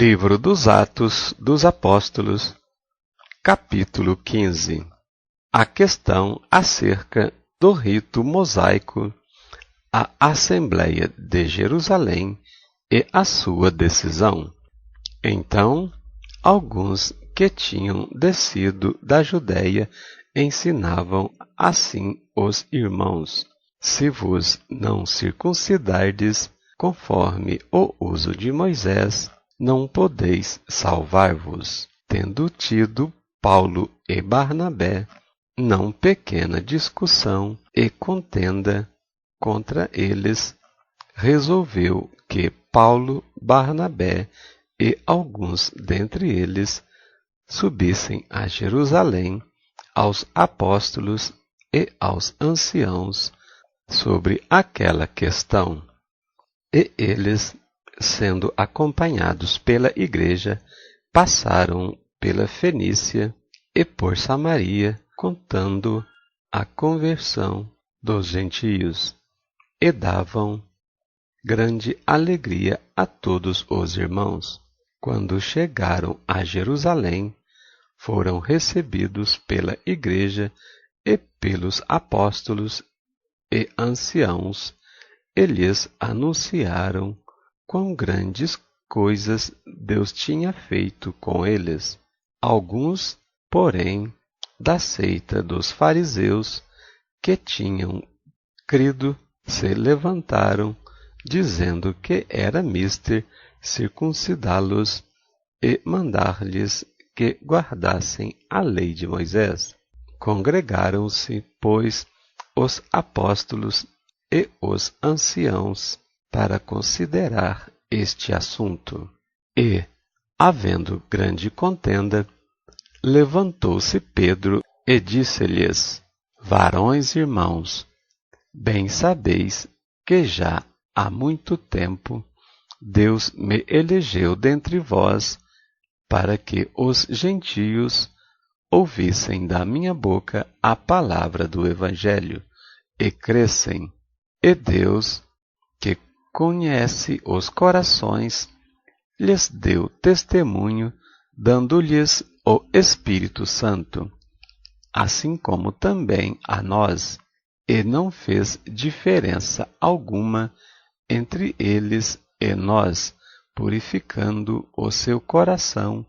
Livro dos Atos dos Apóstolos, capítulo 15. A questão acerca do rito mosaico, a Assembleia de Jerusalém e a sua decisão. Então, alguns que tinham descido da Judéia ensinavam assim os irmãos: se vos não circuncidardes conforme o uso de Moisés, não podeis salvar-vos. Tendo tido Paulo e Barnabé não pequena discussão e contenda contra eles, resolveu que Paulo, Barnabé e alguns dentre eles subissem a Jerusalém aos apóstolos e aos anciãos sobre aquela questão. E eles, sendo acompanhados pela igreja, passaram pela Fenícia e por Samaria, contando a conversão dos gentios, e davam grande alegria a todos os irmãos. Quando chegaram a Jerusalém, foram recebidos pela igreja e pelos apóstolos e anciãos, e lhes anunciaram quão grandes coisas Deus tinha feito com eles. Alguns, porém, da seita dos fariseus, que tinham crido, se levantaram, dizendo que era mister circuncidá-los e mandar-lhes que guardassem a lei de Moisés. Congregaram-se, pois, os apóstolos e os anciãos para considerar este assunto. E, havendo grande contenda, levantou-se Pedro e disse-lhes: varões irmãos, bem sabeis que já há muito tempo Deus me elegeu dentre vós para que os gentios ouvissem da minha boca a palavra do Evangelho e crescem. E Deus, que conhece os corações, lhes deu testemunho, dando-lhes o Espírito Santo, assim como também a nós, e não fez diferença alguma entre eles e nós, purificando o seu coração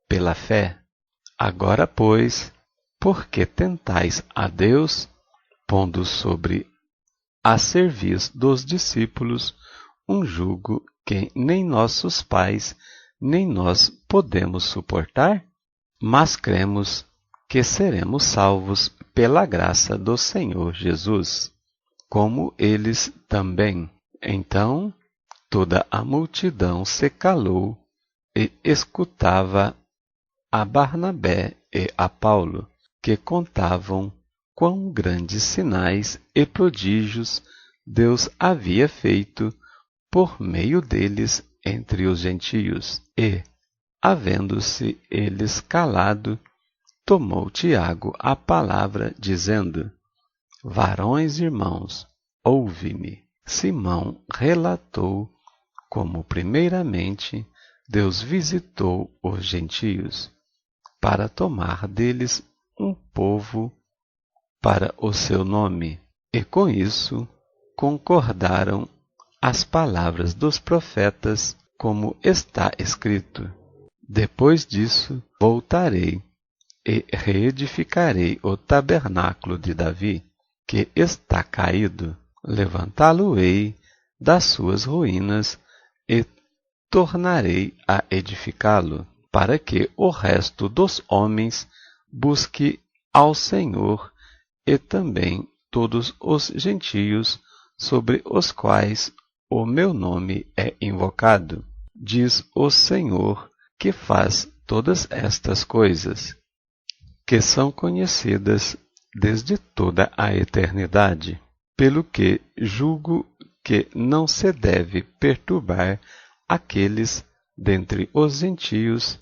pela fé. Agora, pois, por que tentais a Deus, pondo sobre a serviço dos discípulos um jugo que nem nossos pais nem nós podemos suportar? Mas cremos que seremos salvos pela graça do Senhor Jesus, como eles também. Então toda a multidão se calou e escutava a Barnabé e a Paulo, que contavam quão grandes sinais e prodígios Deus havia feito por meio deles entre os gentios. E, havendo-se eles calado, tomou Tiago a palavra, dizendo: varões irmãos, ouve-me. Simão relatou como primeiramente Deus visitou os gentios, para tomar deles um povo para o seu nome, e com isso concordaram as palavras dos profetas, como está escrito: depois disso voltarei e reedificarei o tabernáculo de Davi, que está caído, levantá-lo-ei das suas ruínas e tornarei a edificá-lo, para que o resto dos homens busque ao Senhor, e também todos os gentios sobre os quais o meu nome é invocado, diz o Senhor, que faz todas estas coisas, que são conhecidas desde toda a eternidade, pelo que julgo que não se deve perturbar aqueles dentre os gentios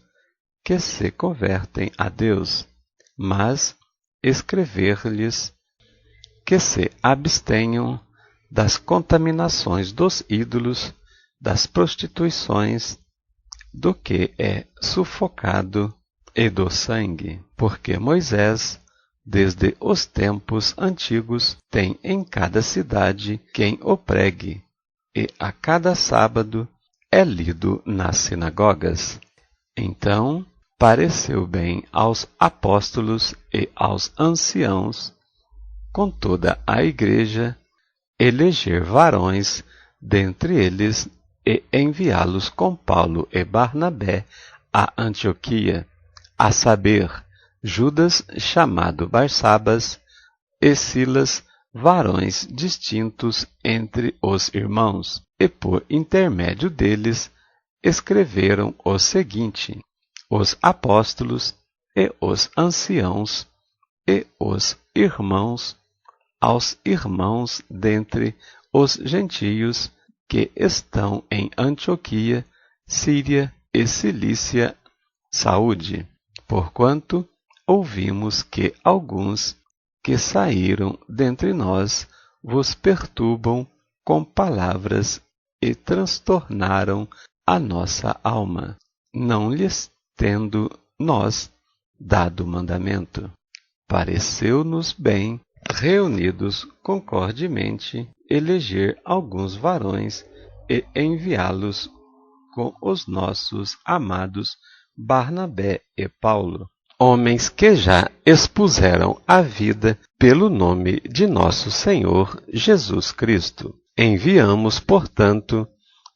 que se convertem a Deus, mas escrever-lhes que se abstenham das contaminações dos ídolos, das prostituições, do que é sufocado e do sangue, porque Moisés, desde os tempos antigos, tem em cada cidade quem o pregue, e a cada sábado é lido nas sinagogas. Então pareceu bem aos apóstolos e aos anciãos, com toda a igreja, eleger varões dentre eles e enviá-los com Paulo e Barnabé a Antioquia, a saber, Judas, chamado Barsabas, e Silas, varões distintos entre os irmãos, e por intermédio deles escreveram o seguinte: os apóstolos e os anciãos e os irmãos, aos irmãos dentre os gentios que estão em Antioquia, Síria e Cilícia, saúde, porquanto ouvimos que alguns que saíram dentre nós vos perturbam com palavras e transtornaram a nossa alma, não lhes tendo nós dado mandamento. Pareceu-nos bem, reunidos concordemente, eleger alguns varões e enviá-los com os nossos amados Barnabé e Paulo, homens que já expuseram a vida pelo nome de nosso Senhor Jesus Cristo. Enviamos, portanto,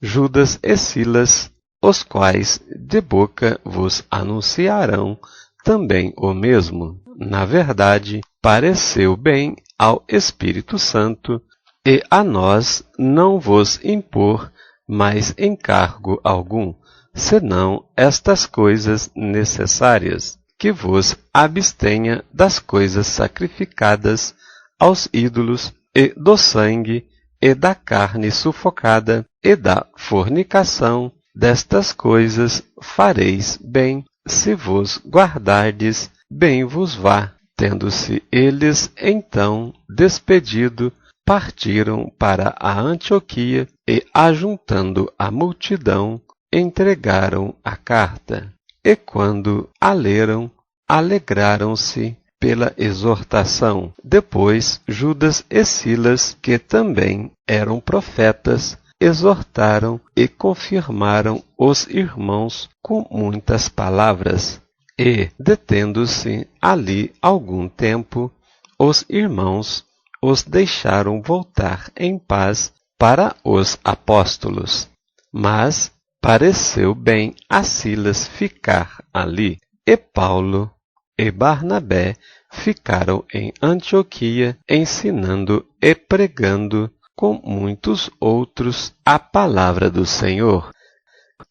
Judas e Silas, os quais de boca vos anunciarão também o mesmo. Na verdade, pareceu bem ao Espírito Santo e a nós não vos impor mais encargo algum, senão estas coisas necessárias, que vos abstenha das coisas sacrificadas aos ídolos, e do sangue, e da carne sufocada, e da fornicação. Destas coisas fareis bem, se vos guardardes, bem vos vá. Tendo-se eles então despedido, partiram para a Antioquia e, ajuntando a multidão, entregaram a carta. E quando a leram, alegraram-se pela exortação. Depois, Judas e Silas, que também eram profetas, exortaram e confirmaram os irmãos com muitas palavras. E, detendo-se ali algum tempo, os irmãos os deixaram voltar em paz para os apóstolos. Mas pareceu bem a Silas ficar ali, e Paulo e Barnabé ficaram em Antioquia, ensinando e pregando com muitos outros a palavra do Senhor.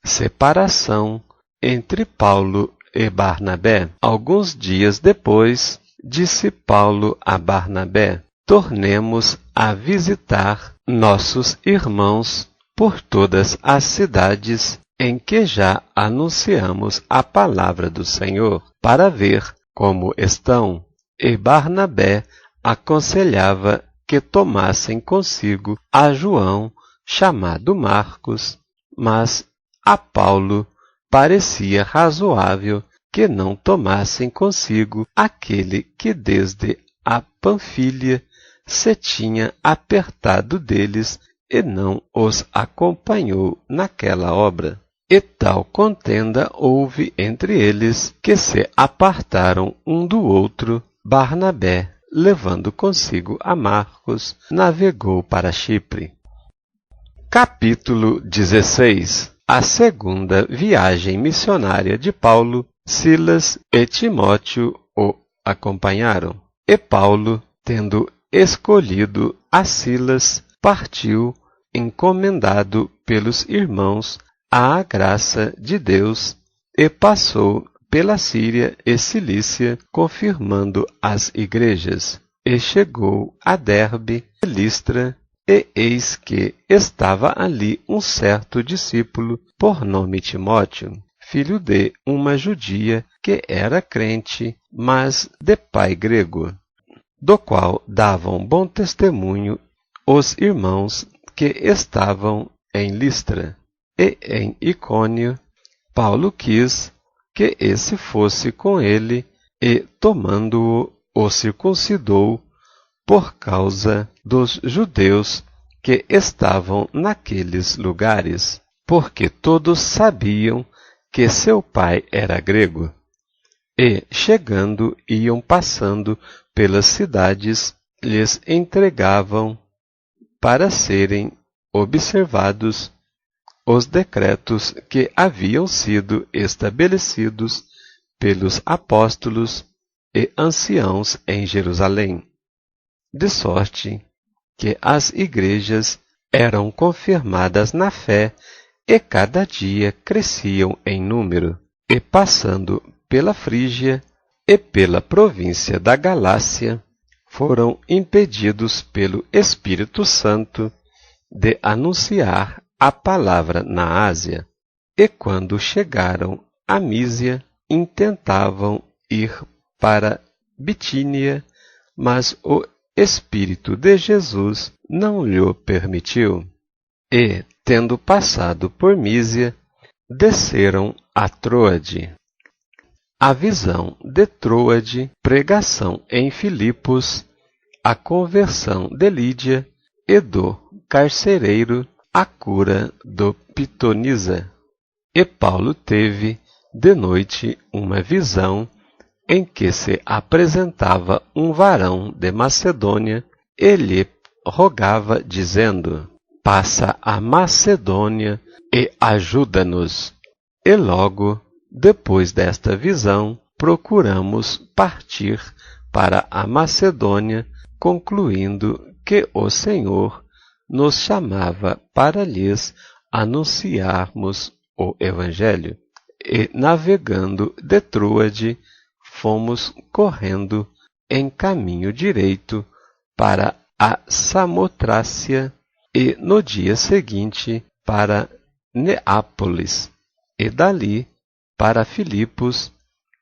Separação entre Paulo e Barnabé. Alguns dias depois, disse Paulo a Barnabé: tornemos a visitar nossos irmãos por todas as cidades em que já anunciamos a palavra do Senhor, para ver como estão. E Barnabé aconselhava que tomassem consigo a João, chamado Marcos, mas a Paulo parecia razoável que não tomassem consigo aquele que desde a Panfília se tinha apertado deles e não os acompanhou naquela obra. E tal contenda houve entre eles que se apartaram um do outro. Barnabé, levando consigo a Marcos, navegou para Chipre. Capítulo 16. A segunda viagem missionária de Paulo. Silas e Timóteo o acompanharam. E Paulo, tendo escolhido a Silas, partiu, encomendado pelos irmãos à graça de Deus, e passou pela Síria e Cilícia, confirmando as igrejas, e chegou a Derbe e Listra, e eis que estava ali um certo discípulo, por nome Timóteo, filho de uma judia que era crente, mas de pai grego, do qual davam bom testemunho os irmãos que estavam em Listra e em Icônio, Paulo quis que esse fosse com ele e, tomando-o, o circuncidou por causa dos judeus que estavam naqueles lugares, porque todos sabiam que seu pai era grego. E, chegando, iam passando pelas cidades, lhes entregavam para serem observados os decretos que haviam sido estabelecidos pelos apóstolos e anciãos em Jerusalém, de sorte que as igrejas eram confirmadas na fé e cada dia cresciam em número, e passando pela Frígia e pela província da Galácia, foram impedidos pelo Espírito Santo de anunciar a palavra na Ásia. E quando chegaram a Mísia, intentavam ir para Bitínia, mas o Espírito de Jesus não lhe permitiu. E, tendo passado por Mísia, desceram a Troade. A visão de Troade, pregação em Filipos, a conversão de Lídia e do carcereiro, a cura do pitonisa. E Paulo teve de noite uma visão em que se apresentava um varão de Macedônia e lhe rogava, dizendo: passa a Macedônia e ajuda-nos. E logo, depois desta visão, procuramos partir para a Macedônia, concluindo que o Senhor nos chamava para lhes anunciarmos o Evangelho. E, navegando de Troade, fomos correndo em caminho direito para a Samotrácia e, no dia seguinte, para Neápolis, e dali para Filipos,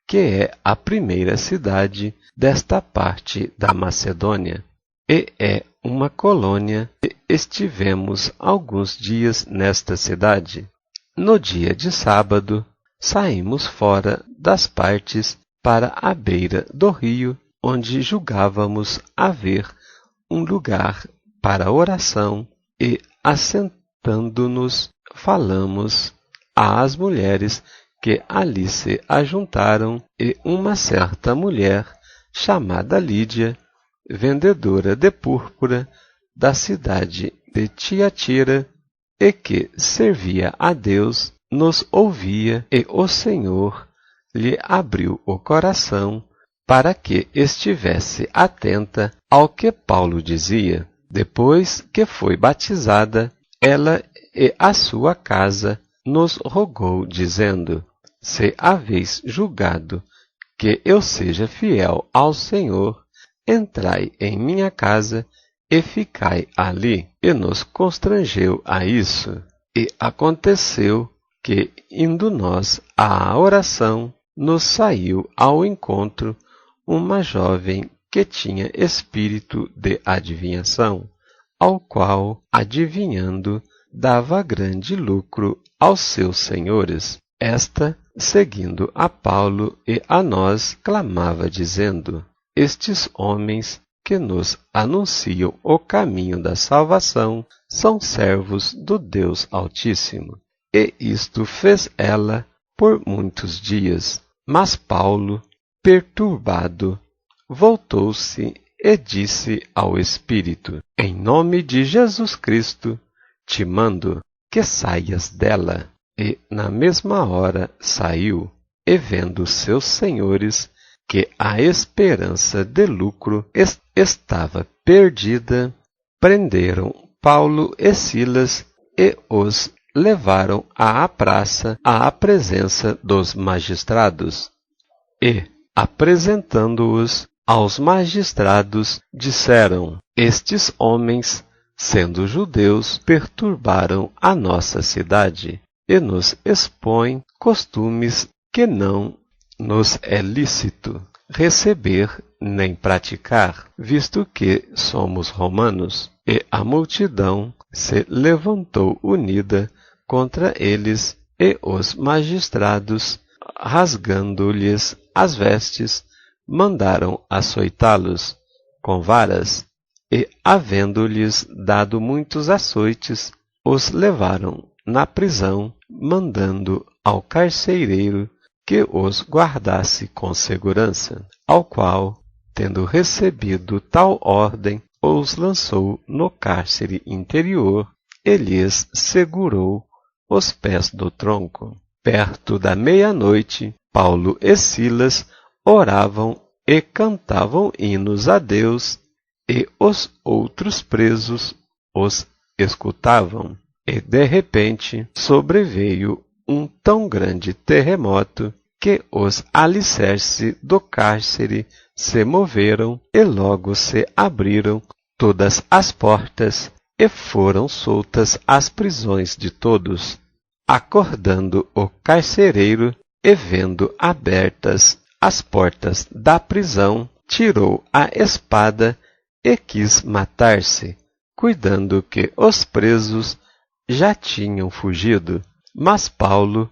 que é a primeira cidade desta parte da Macedônia, e é uma colônia, e estivemos alguns dias nesta cidade. No dia de sábado, saímos fora das partes para a beira do rio, onde julgávamos haver um lugar para oração, e, assentando-nos, falamos às mulheres que ali se ajuntaram, e uma certa mulher, chamada Lídia, vendedora de púrpura da cidade de Tiatira, e que servia a Deus, nos ouvia, e o Senhor lhe abriu o coração para que estivesse atenta ao que Paulo dizia. Depois que foi batizada, ela e a sua casa nos rogou, dizendo: se haveis julgado que eu seja fiel ao Senhor, entrai em minha casa e ficai ali. E nos constrangeu a isso. E aconteceu que, indo nós à oração, nos saiu ao encontro uma jovem que tinha espírito de adivinhação, ao qual, adivinhando, dava grande lucro aos seus senhores. Esta, seguindo a Paulo e a nós, clamava, dizendo: estes homens que nos anunciam o caminho da salvação são servos do Deus Altíssimo. E isto fez ela por muitos dias. Mas Paulo, perturbado, voltou-se e disse ao Espírito: em nome de Jesus Cristo, te mando que saias dela. E na mesma hora saiu, e vendo seus senhores que a esperança de lucro estava perdida, prenderam Paulo e Silas e os levaram à praça à presença dos magistrados. E, apresentando-os aos magistrados, disseram: estes homens, sendo judeus, perturbaram a nossa cidade e nos expõem costumes que não nos é lícito receber nem praticar, visto que somos romanos. E a multidão se levantou unida contra eles E os magistrados, rasgando-lhes as vestes, mandaram açoitá-los com varas, e, havendo-lhes dado muitos açoites, os levaram na prisão, mandando ao carcereiro que os guardasse com segurança, ao qual, tendo recebido tal ordem, os lançou no cárcere interior e lhes segurou os pés do tronco. Perto da meia-noite, Paulo e Silas oravam e cantavam hinos a Deus, e os outros presos os escutavam. E de repente sobreveio um tão grande terremoto que os alicerces do cárcere se moveram e logo se abriram todas as portas e foram soltas as prisões de todos. Acordando o carcereiro e vendo abertas as portas da prisão, tirou a espada e quis matar-se, cuidando que os presos já tinham fugido. Mas Paulo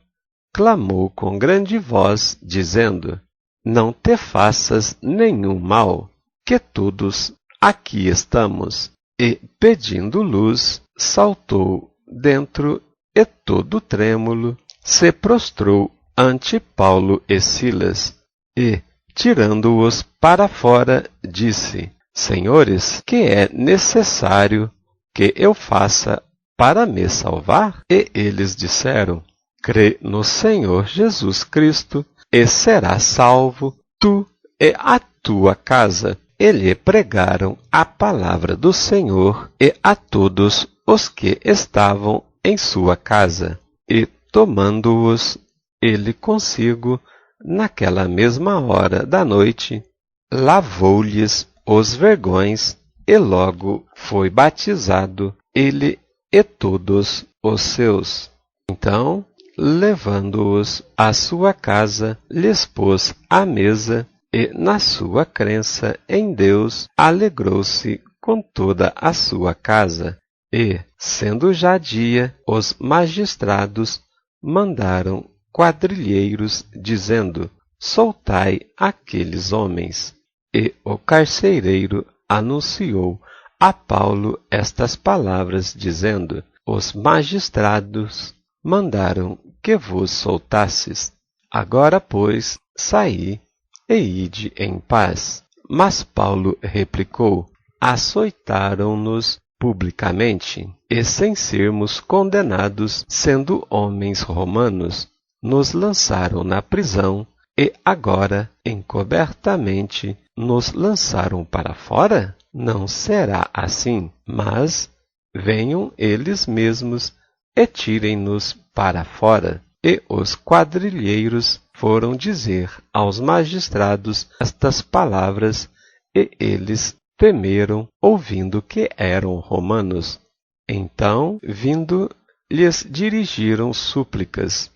clamou com grande voz, dizendo: Não te faças nenhum mal, que todos aqui estamos. E, pedindo luz, saltou dentro e, todo trêmulo, se prostrou ante Paulo e Silas, e, tirando-os para fora, disse: Senhores, que é necessário que eu faça para me salvar? E eles disseram: Crê no Senhor Jesus Cristo, e serás salvo, tu e a tua casa. E lhe pregaram a palavra do Senhor e a todos os que estavam em sua casa. E, tomando-os ele consigo, naquela mesma hora da noite, lavou-lhes os vergões, e logo foi batizado, ele e todos os seus. Então, levando-os à sua casa, lhes pôs à mesa, e, na sua crença em Deus, alegrou-se com toda a sua casa. E, sendo já dia, os magistrados mandaram quadrilheiros, dizendo: Soltai aqueles homens. E o carcereiro anunciou a Paulo estas palavras, dizendo: Os magistrados mandaram que vos soltasses. Agora, pois, saí e ide em paz. Mas Paulo replicou: Açoitaram-nos publicamente, e sem sermos condenados, sendo homens romanos, nos lançaram na prisão, e agora, encobertamente, nos lançaram para fora? Não será assim, mas venham eles mesmos e tirem-nos para fora. E os quadrilheiros foram dizer aos magistrados estas palavras, e eles temeram, ouvindo que eram romanos. Então, vindo, lhes dirigiram súplicas,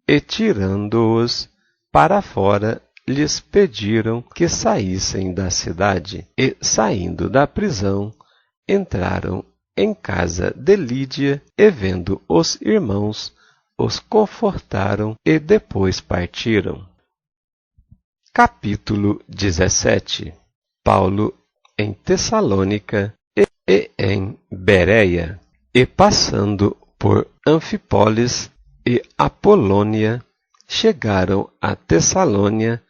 e tirando-os para fora, lhes pediram que saíssem da cidade. E, saindo da prisão, entraram em casa de Lídia, e vendo os irmãos, os confortaram e depois partiram. Capítulo 17. Paulo em Tessalônica e em Bereia, e passando por Anfípolis e Apolônia, chegaram a Tessalônia,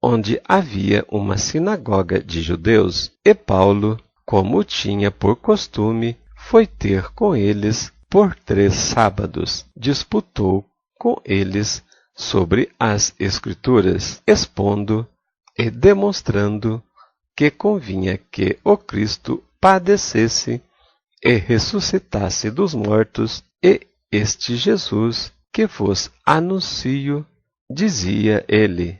onde havia uma sinagoga de judeus, e Paulo, como tinha por costume, foi ter com eles por 3 sábados, disputou com eles sobre as Escrituras, expondo e demonstrando que convinha que o Cristo padecesse e ressuscitasse dos mortos, e este Jesus que vos anuncio, dizia ele,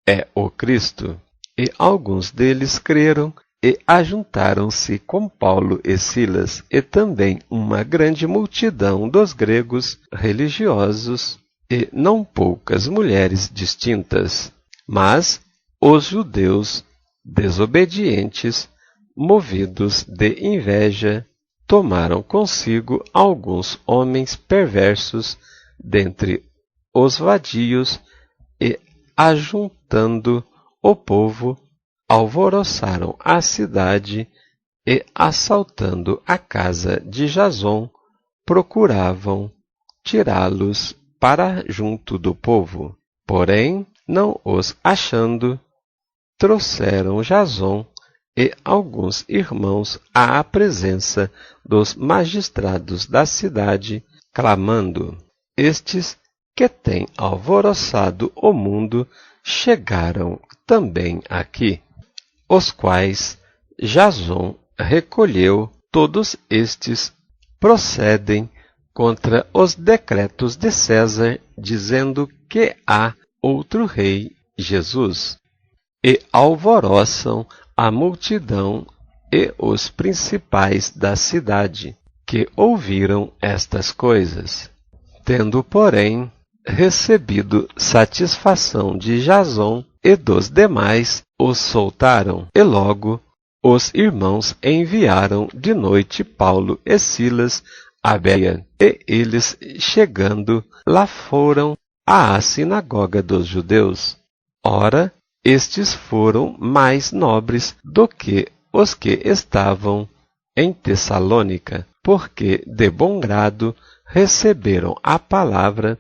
é o Cristo. E alguns deles creram e ajuntaram-se com Paulo e Silas, e também uma grande multidão dos gregos religiosos, e não poucas mulheres distintas. Mas os judeus desobedientes, movidos de inveja, tomaram consigo alguns homens perversos dentre os vadios e, ajuntando o povo, alvoroçaram a cidade e, assaltando a casa de Jason, procuravam tirá-los para junto do povo. Porém, não os achando, trouxeram Jason e alguns irmãos à presença dos magistrados da cidade, clamando: Estes que têm alvoroçado o mundo chegaram também aqui, os quais Jason recolheu. Todos estes procedem contra os decretos de César, dizendo que há outro rei, Jesus, e alvoroçam a multidão e os principais da cidade, que ouviram estas coisas. Tendo, porém, recebido satisfação de Jason e dos demais, os soltaram, e logo os irmãos enviaram de noite Paulo e Silas a Bereia, e eles, chegando lá, foram à sinagoga dos judeus. Ora, estes foram mais nobres do que os que estavam em Tessalônica, porque de bom grado receberam a palavra,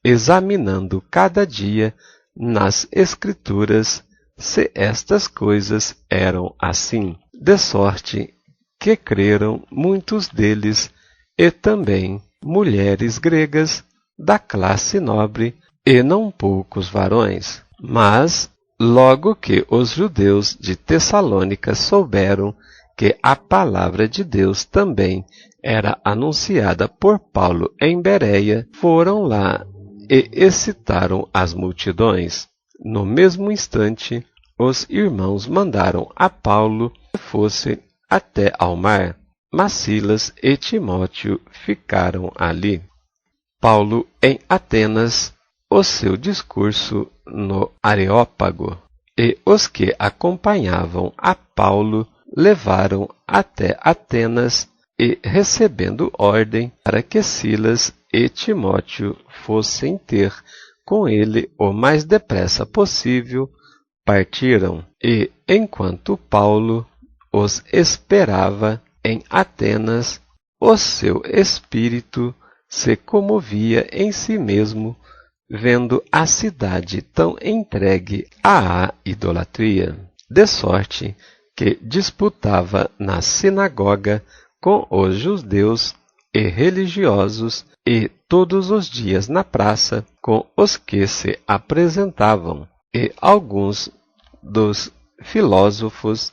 examinando cada dia nas Escrituras se estas coisas eram assim, de sorte que creram muitos deles, e também mulheres gregas da classe nobre, e não poucos varões. Mas, logo que os judeus de Tessalônica souberam que a palavra de Deus também era anunciada por Paulo em Bereia, foram lá e excitaram as multidões. No mesmo instante, os irmãos mandaram a Paulo que fosse até ao mar, mas Silas e Timóteo ficaram ali. Paulo em Atenas, o seu discurso no Areópago, e os que acompanhavam a Paulo levaram até Atenas e, recebendo ordem para que Silas e Timóteo fossem ter com ele o mais depressa possível, partiram. E, enquanto Paulo os esperava em Atenas, o seu espírito se comovia em si mesmo, vendo a cidade tão entregue à idolatria, de sorte que disputava na sinagoga com os judeus e religiosos, e todos os dias na praça com os que se apresentavam. E alguns dos filósofos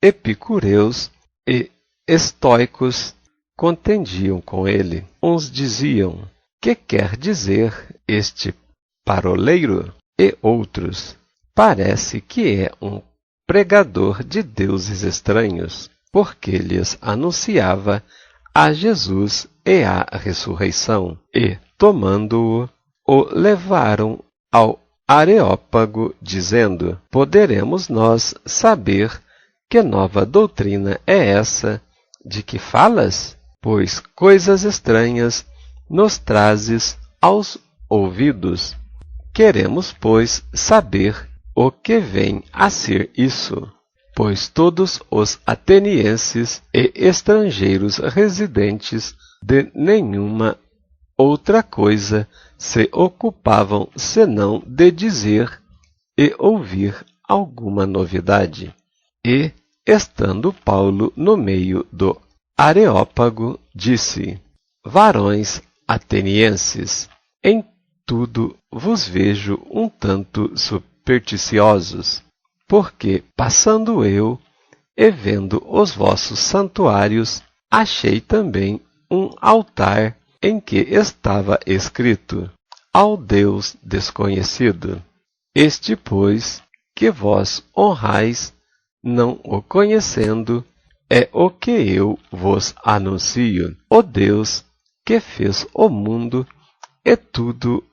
epicureus e estoicos contendiam com ele. Uns diziam: que quer dizer este paroleiro? E outros: parece que é um pregador de deuses estranhos, porque lhes anunciava a Jesus e a ressurreição. E, tomando-o, o levaram ao Areópago, dizendo: poderemos nós saber que nova doutrina é essa de que falas? Pois coisas estranhas nos trazes aos ouvidos. Queremos, pois, saber o que vem a ser isso. Pois todos os atenienses e estrangeiros residentes de nenhuma outra coisa se ocupavam senão de dizer e ouvir alguma novidade. E, estando Paulo no meio do Areópago, disse: varões atenienses, em tudo vos vejo um tanto supersticiosos, porque, passando eu e vendo os vossos santuários, achei também um altar em que estava escrito: ao Deus desconhecido. Este, pois, que vós honrais, não o conhecendo, é o que eu vos anuncio: o Deus que fez o mundo e tudo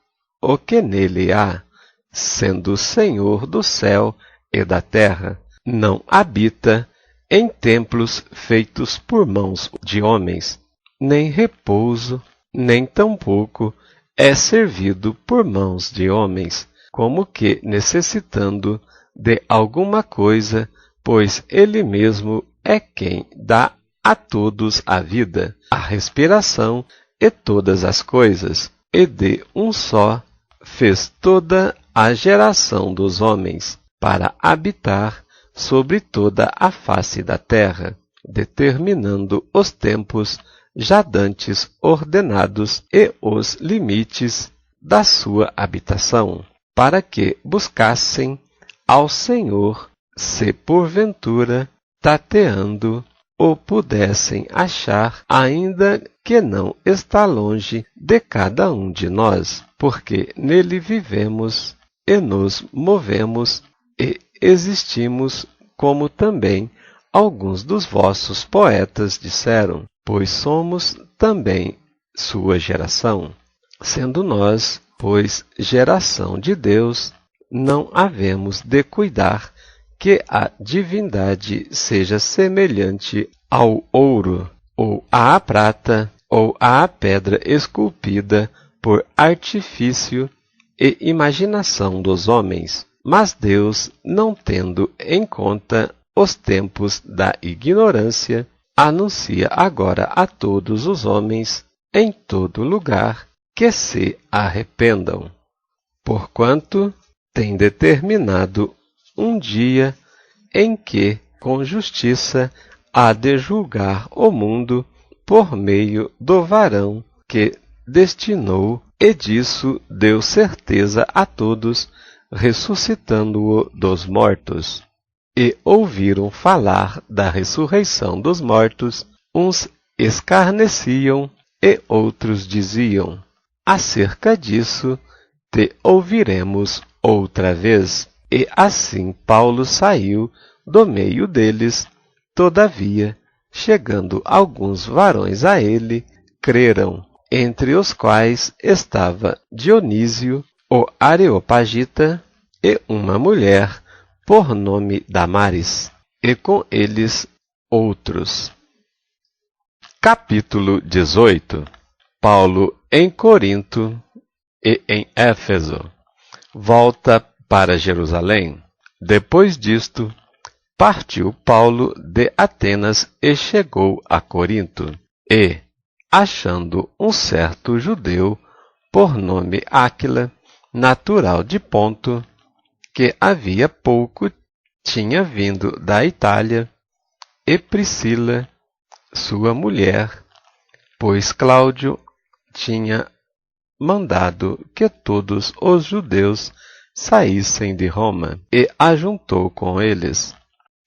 o que nele há, sendo Senhor do céu e da terra, não habita em templos feitos por mãos de homens, nem repouso, nem tampouco é servido por mãos de homens, como que necessitando de alguma coisa, pois ele mesmo é quem dá a todos a vida, a respiração e todas as coisas, e de um só fez toda a geração dos homens, para habitar sobre toda a face da terra, determinando os tempos já dantes ordenados e os limites da sua habitação, para que buscassem ao Senhor, se porventura, tateando, o pudessem achar, ainda que não está longe de cada um de nós, porque nele vivemos e nos movemos e existimos, como também alguns dos vossos poetas disseram, pois somos também sua geração. Sendo nós, pois, geração de Deus, não havemos de cuidar que a divindade seja semelhante ao ouro, ou à prata, ou à pedra esculpida por artifício e imaginação dos homens. Mas Deus, não tendo em conta os tempos da ignorância, anuncia agora a todos os homens, em todo lugar, que se arrependam. Porquanto tem determinado um dia em que, com justiça, há de julgar o mundo por meio do varão que destinou, e disso deu certeza a todos, ressuscitando-o dos mortos. E ouviram falar da ressurreição dos mortos, uns escarneciam e outros diziam: acerca disso te ouviremos outra vez. E assim Paulo saiu do meio deles. Todavia, chegando alguns varões a ele, creram, entre os quais estava Dionísio, o Areopagita, e uma mulher, por nome Damaris, e com eles outros. Capítulo 18. Paulo em Corinto e em Éfeso. Volta para Jerusalém. Depois disto, partiu Paulo de Atenas e chegou a Corinto. E, achando um certo judeu, por nome Áquila, natural de Ponto, que havia pouco tinha vindo da Itália, e Priscila, sua mulher, pois Cláudio tinha mandado que todos os judeus saíssem de Roma, e ajuntou com eles.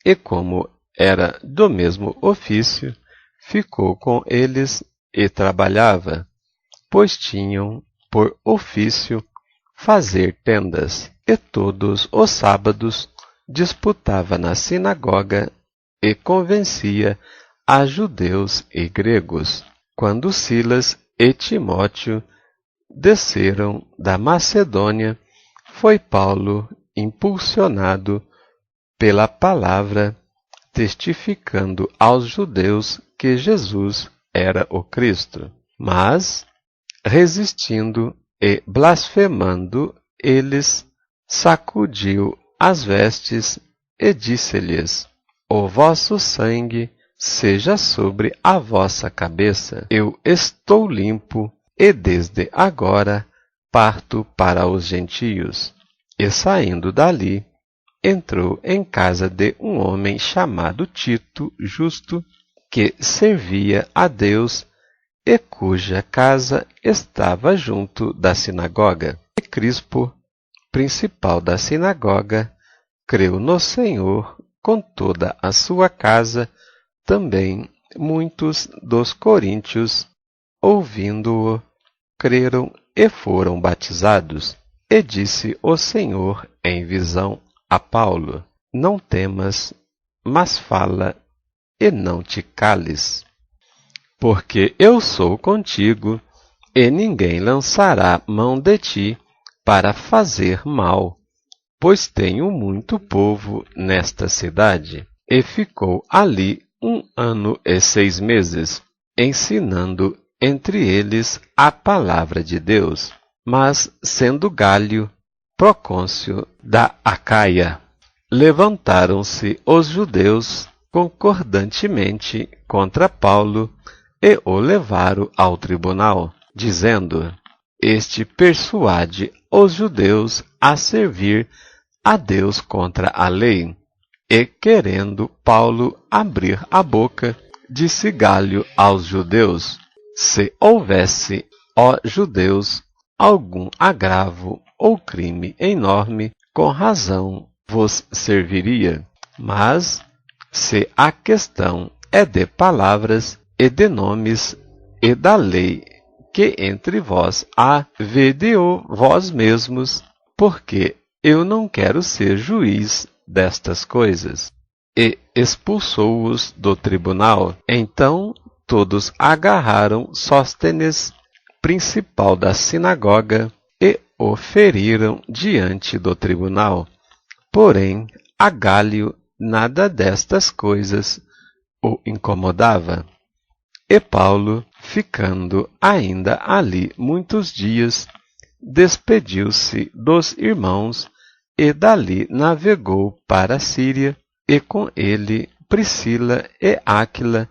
E como era do mesmo ofício, ficou com eles e trabalhava, pois tinham por ofício fazer tendas. E todos os sábados disputava na sinagoga e convencia a judeus e gregos. Quando Silas e Timóteo desceram da Macedônia, foi Paulo impulsionado pela palavra, testificando aos judeus que Jesus era o Cristo. Mas, resistindo e blasfemando eles, sacudiu as vestes e disse-lhes: o vosso sangue seja sobre a vossa cabeça. Eu estou limpo, e desde agora parto para os gentios. E saindo dali, entrou em casa de um homem chamado Tito, justo, que servia a Deus, e cuja casa estava junto da sinagoga. E Crispo, principal da sinagoga, creu no Senhor com toda a sua casa. Também muitos dos coríntios, ouvindo-o, creram e foram batizados. E disse o Senhor em visão a Paulo: não temas, mas fala e não te cales, porque eu sou contigo, e ninguém lançará mão de ti para fazer mal, pois tenho muito povo nesta cidade. E ficou ali 1 ano e 6 meses, ensinando entre eles a palavra de Deus. mas sendo Gálio procônsul da Acaia, levantaram-se os judeus concordantemente contra Paulo e o levaram ao tribunal, dizendo: Este persuade os judeus a servir a Deus contra a lei. E, querendo Paulo abrir a boca, disse Gálio aos judeus: Se houvesse, ó judeus, algum agravo ou crime enorme, com razão vos serviria. Mas, se a questão é de palavras e de nomes e da lei que entre vós há, vede-o vós mesmos, porque eu não quero ser juiz destas coisas. E expulsou-os do tribunal. Então todos agarraram Sóstenes, principal da sinagoga, e o feriram diante do tribunal. Porém, a Gálio nada destas coisas o incomodava. E Paulo, ficando ainda ali muitos dias, despediu-se dos irmãos e dali navegou para a Síria, e com ele Priscila e Áquila,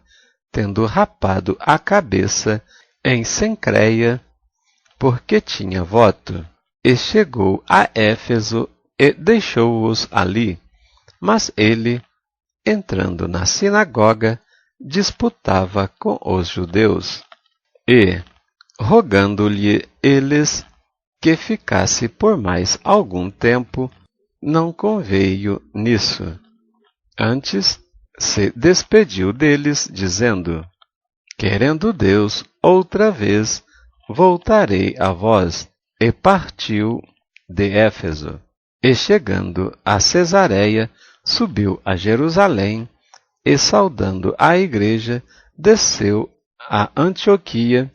tendo rapado a cabeça em Cencreia, porque tinha voto, e chegou a Éfeso e deixou-os ali. Mas ele, entrando na sinagoga, disputava com os judeus, e, rogando-lhe eles que ficasse por mais algum tempo, não conveio nisso. Antes se despediu deles, dizendo: Querendo Deus, outra vez voltarei a vós. E partiu de Éfeso. E chegando a Cesareia, subiu a Jerusalém, e saudando a igreja, desceu a Antioquia,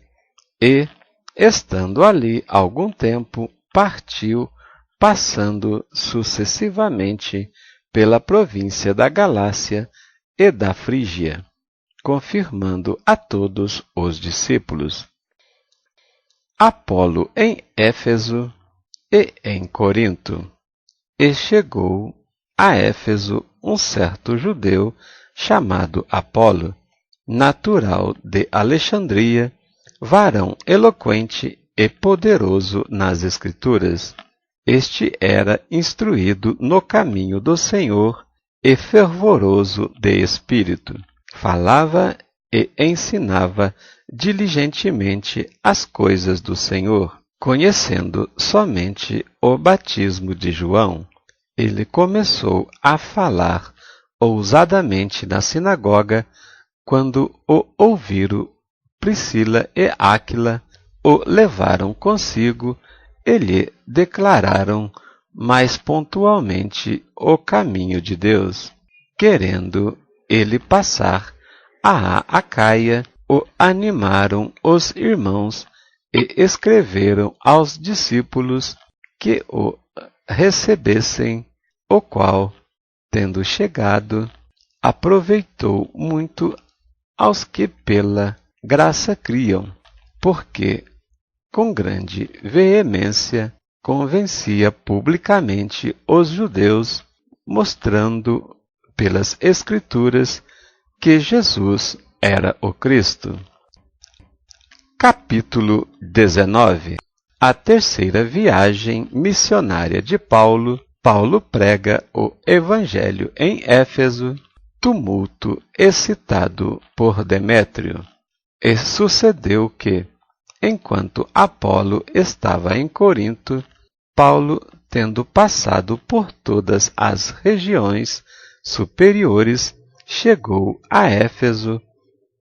e, estando ali algum tempo, partiu, passando sucessivamente pela província da Galácia e da Frígia, confirmando a todos os discípulos. Apolo em Éfeso e em Corinto. E chegou a Éfeso um certo judeu chamado Apolo, natural de Alexandria, varão eloquente e poderoso nas Escrituras. Este era instruído no caminho do Senhor e fervoroso de espírito. Falava e ensinava diligentemente as coisas do Senhor, conhecendo somente o batismo de João. Ele começou a falar ousadamente na sinagoga, quando o ouviram Priscila e Áquila, o levaram consigo e lhe declararam mais pontualmente o caminho de Deus. Querendo ele passar a Acaia, o animaram os irmãos e escreveram aos discípulos que o recebessem, o qual, tendo chegado, aproveitou muito aos que pela graça criam, porque com grande veemência convencia publicamente os judeus, mostrando pelas Escrituras que Jesus era o Cristo. Capítulo 19. A terceira viagem missionária de Paulo. Paulo prega o Evangelho em Éfeso. Tumulto excitado por Demétrio. E sucedeu que, enquanto Apolo estava em Corinto, Paulo, tendo passado por todas as regiões superiores, chegou a Éfeso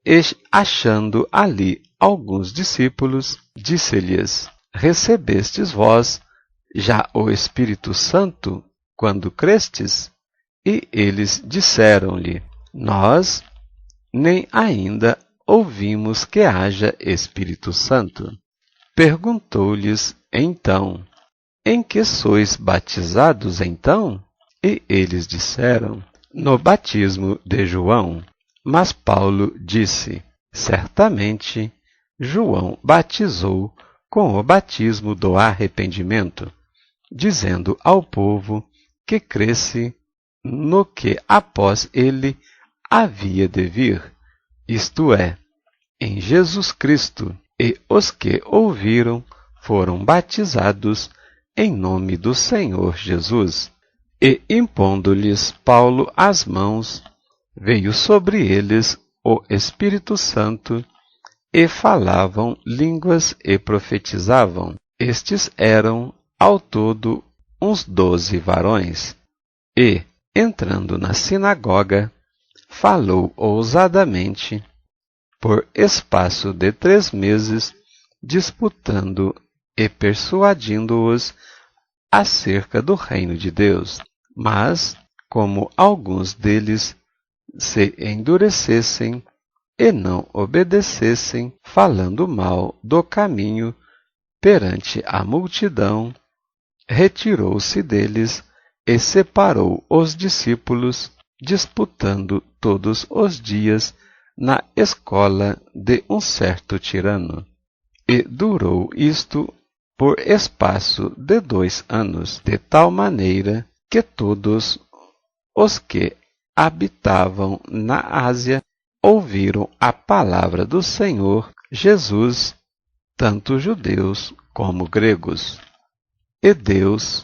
e, achando ali alguns discípulos, disse-lhes: Recebestes vós já o Espírito Santo quando crestes? E eles disseram-lhe: Nós nem ainda ouvimos que haja Espírito Santo. Perguntou-lhes então: Em que sois batizados então? E eles disseram: No batismo de João. Mas Paulo disse: Certamente João batizou com o batismo do arrependimento, dizendo ao povo que cresce no que após ele havia de vir, isto é, em Jesus Cristo, e os que ouviram foram batizados em nome do Senhor Jesus. E impondo-lhes Paulo as mãos, veio sobre eles o Espírito Santo, e falavam línguas e profetizavam. Estes eram, ao todo, uns 12 varões. E, entrando na sinagoga, falou ousadamente, por espaço de 3 meses, disputando e persuadindo-os acerca do reino de Deus. Mas, como alguns deles se endurecessem e não obedecessem, falando mal do caminho perante a multidão, retirou-se deles e separou os discípulos, disputando todos os dias na escola de um certo tirano. E durou isto por espaço de 2 anos, de tal maneira que todos os que habitavam na Ásia ouviram a palavra do Senhor Jesus, tanto judeus como gregos. E Deus,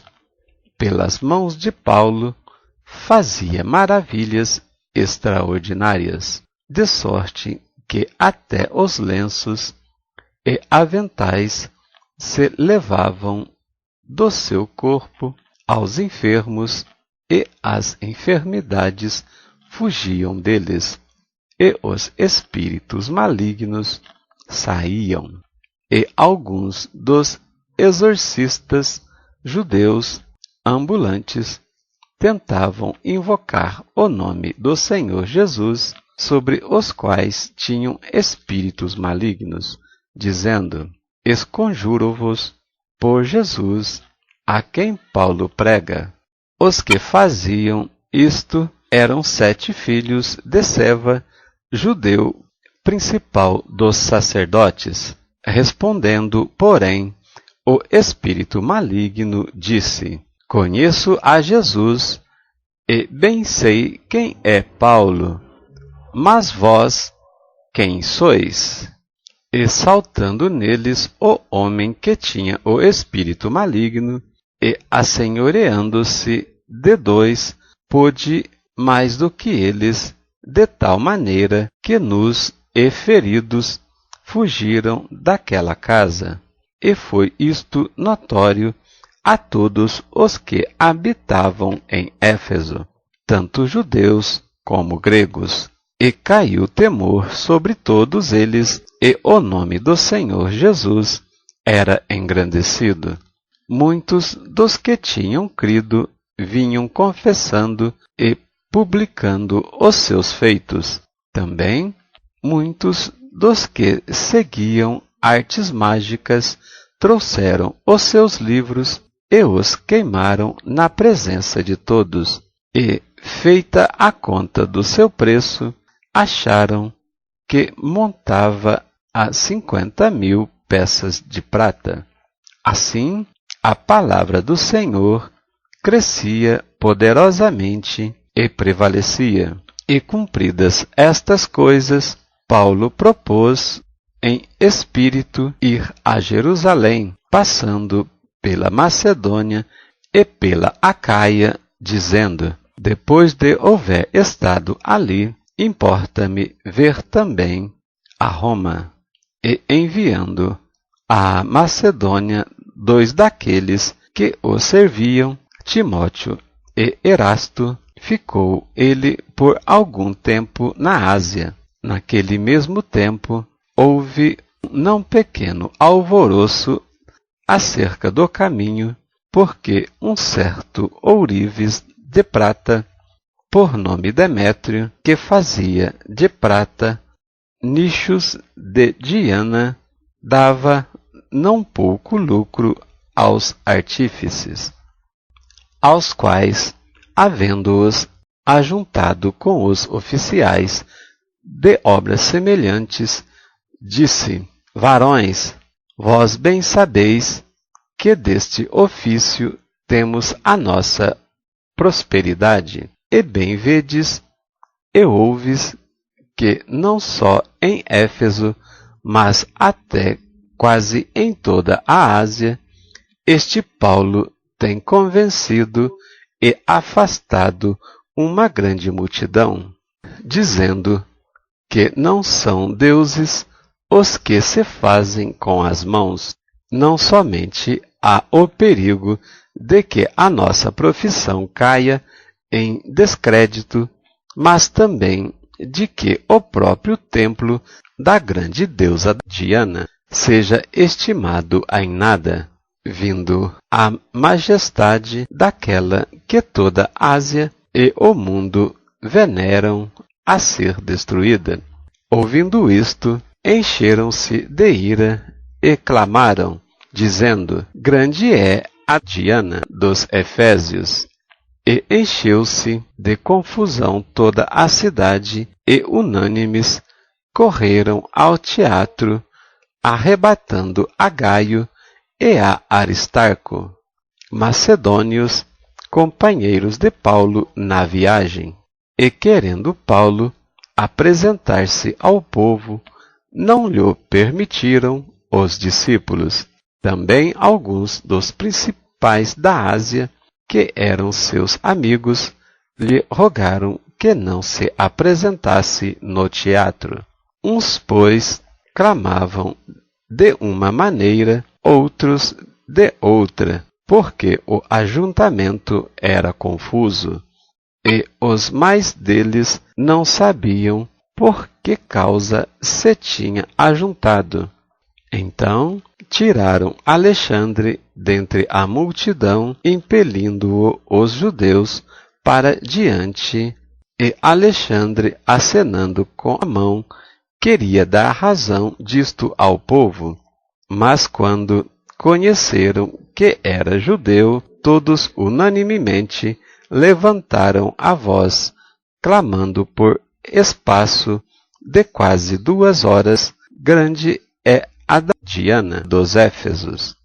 pelas mãos de Paulo, fazia maravilhas extraordinárias, de sorte que até os lenços e aventais se levavam do seu corpo aos enfermos, e as enfermidades fugiam deles, e os espíritos malignos saíam. E alguns dos exorcistas judeus ambulantes tentavam invocar o nome do Senhor Jesus sobre os quais tinham espíritos malignos, dizendo: Esconjuro-vos por Jesus, a quem Paulo prega. Os que faziam isto eram 7 filhos de Seva, judeu principal dos sacerdotes. Respondendo, porém, o espírito maligno disse: Conheço a Jesus, e bem sei quem é Paulo, mas vós quem sois? E saltando neles o homem que tinha o espírito maligno, e assenhoreando-se de 2, pôde mais do que eles, de tal maneira que nus e feridos fugiram daquela casa. E foi isto notório a todos os que habitavam em Éfeso, tanto judeus como gregos. E caiu temor sobre todos eles, e o nome do Senhor Jesus era engrandecido. Muitos dos que tinham crido vinham confessando e publicando os seus feitos. Também muitos dos que seguiam artes mágicas trouxeram os seus livros e os queimaram na presença de todos. E, feita a conta do seu preço, acharam que montava a 50.000 peças de prata. Assim, a palavra do Senhor crescia poderosamente e prevalecia. E cumpridas estas coisas, Paulo propôs em espírito ir a Jerusalém, passando pela Macedônia e pela Acaia, dizendo: Depois de houver estado ali, importa-me ver também a Roma. E enviando à Macedônia 2 daqueles que o serviam, Timóteo e Erasto, ficou ele por algum tempo na Ásia. Naquele mesmo tempo, houve não pequeno alvoroço acerca do caminho, porque um certo ourives de prata, por nome Demétrio, que fazia de prata nichos de Diana, dava não pouco lucro aos artífices, aos quais, havendo-os ajuntado com os oficiais de obras semelhantes, disse: Varões, Vós bem sabeis que deste ofício temos a nossa prosperidade, e bem vedes e ouves que não só em Éfeso, mas até quase em toda a Ásia, este Paulo tem convencido e afastado uma grande multidão, dizendo que não são deuses os que se fazem com as mãos. Não somente há o perigo de que a nossa profissão caia em descrédito, mas também de que o próprio templo da grande deusa Diana seja estimado em nada, vindo a majestade daquela que toda a Ásia e o mundo veneram a ser destruída. Ouvindo isto, encheram-se de ira e clamaram, dizendo: Grande é a Diana dos Efésios. E encheu-se de confusão toda a cidade, e unânimes correram ao teatro, arrebatando a Gaio e a Aristarco, macedônios, companheiros de Paulo na viagem. E querendo Paulo apresentar-se ao povo, não lhe permitiram os discípulos. Também alguns dos principais da Ásia, que eram seus amigos, lhe rogaram que não se apresentasse no teatro. Uns, pois, clamavam de uma maneira, outros de outra, porque o ajuntamento era confuso, e os mais deles não sabiam por que causa se tinha ajuntado. Então tiraram Alexandre dentre a multidão, impelindo-o os judeus para diante, e Alexandre, acenando com a mão, queria dar razão disto ao povo. Mas quando conheceram que era judeu, todos unanimemente levantaram a voz, clamando por espaço de quase 2 horas: Grande é a da Diana dos Éfesos.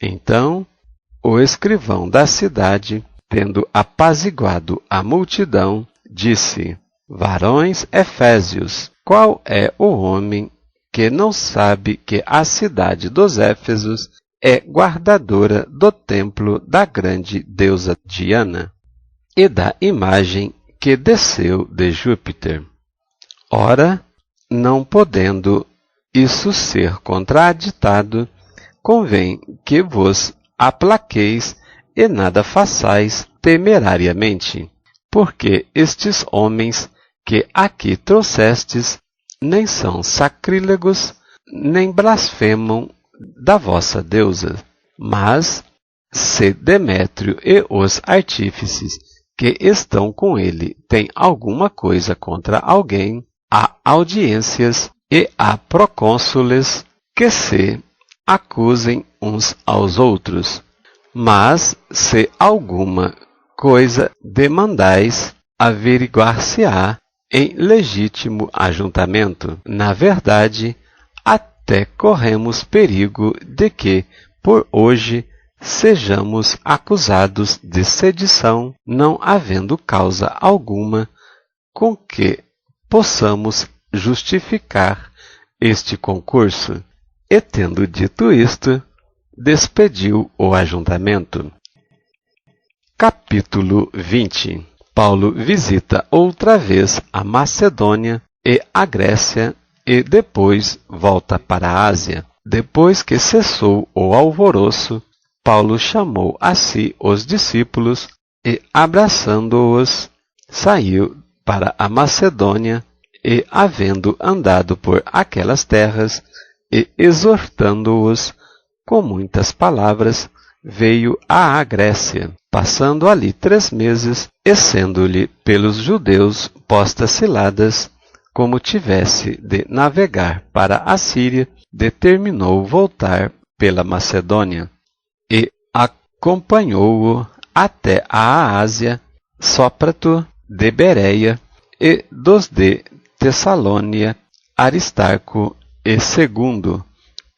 Então o escrivão da cidade, tendo apaziguado a multidão, disse: Varões Efésios, qual é o homem que não sabe que a cidade dos Éfesos é guardadora do templo da grande deusa Diana e da imagem que desceu de Júpiter? Ora, não podendo isso ser contraditado, convém que vos aplaqueis e nada façais temerariamente, porque estes homens que aqui trouxestes nem são sacrílegos, nem blasfemam da vossa deusa. Mas, se Demétrio e os artífices que estão com ele têm alguma coisa contra alguém, há audiências e há procônsules que se acusem uns aos outros. Mas, se alguma coisa demandais, averiguar-se-á em legítimo ajuntamento. Na verdade, até corremos perigo de que, por hoje, sejamos acusados de sedição, não havendo causa alguma com que possamos justificar este concurso. E tendo dito isto, despediu o ajuntamento. Capítulo 20. Paulo visita outra vez a Macedônia e a Grécia e depois volta para a Ásia. Depois que cessou o alvoroço, Paulo chamou a si os discípulos e, abraçando-os, saiu para a Macedônia e, havendo andado por aquelas terras e exortando-os com muitas palavras, veio à Grécia, passando ali 3 meses, e sendo-lhe pelos judeus postas ciladas, como tivesse de navegar para a Síria, determinou voltar pela Macedônia, e acompanhou-o até a Ásia, Sópater de Bereia, e dos de Tessalônia, Aristarco e Segundo,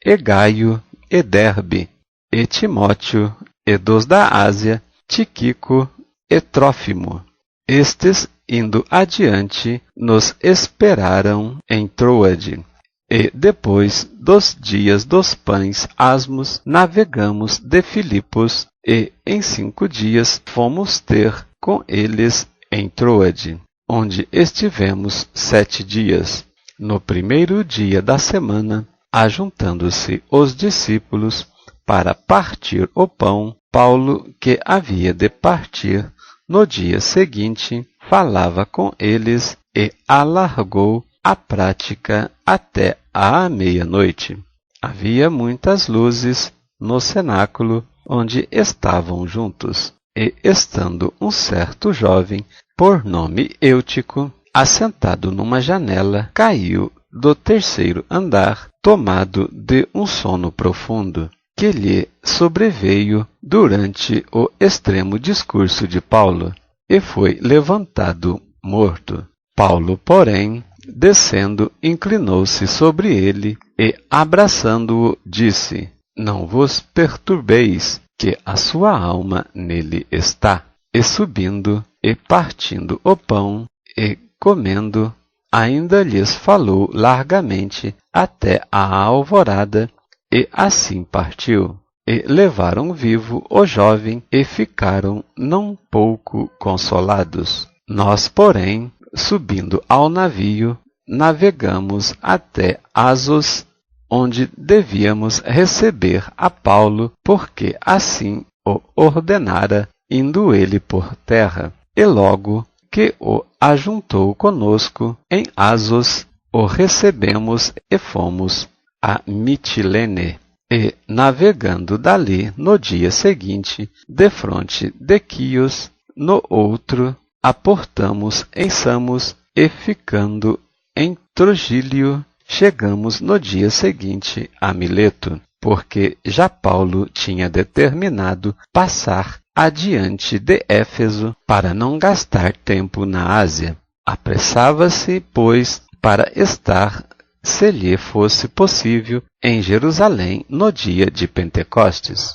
e Gaio e Derbe, e Timóteo, e dos da Ásia, Tíquico e Trófimo. Estes, indo adiante, nos esperaram em Troade. E depois dos dias dos pães asmos, navegamos de Filipos, e em 5 dias fomos ter com eles em Troade, onde estivemos 7 dias. No primeiro dia da semana, ajuntando-se os discípulos para partir o pão, Paulo, que havia de partir no dia seguinte, falava com eles e alargou a prática até à meia-noite. Havia muitas luzes no cenáculo onde estavam juntos, e estando um certo jovem, por nome Eutico, assentado numa janela, caiu do 3º andar, tomado de um sono profundo, que lhe sobreveio durante o extremo discurso de Paulo, e foi levantado morto. Paulo, porém, descendo, inclinou-se sobre ele e, abraçando-o, disse: Não vos perturbeis, que a sua alma nele está. E subindo, e partindo o pão, e comendo, ainda lhes falou largamente até a alvorada, e assim partiu. E levaram vivo o jovem, e ficaram não pouco consolados. Nós, porém, subindo ao navio, navegamos até Assos, onde devíamos receber a Paulo, porque assim o ordenara, indo ele por terra. E logo que o ajuntou conosco em Assos, o recebemos e fomos a Mitilene. E, navegando dali no dia seguinte, defronte de Quios, no outro, aportamos em Samos, e ficando em Trogílio, chegamos no dia seguinte a Mileto, porque já Paulo tinha determinado passar adiante de Éfeso para não gastar tempo na Ásia. Apressava-se, pois, para estar, se lhe fosse possível, em Jerusalém no dia de Pentecostes.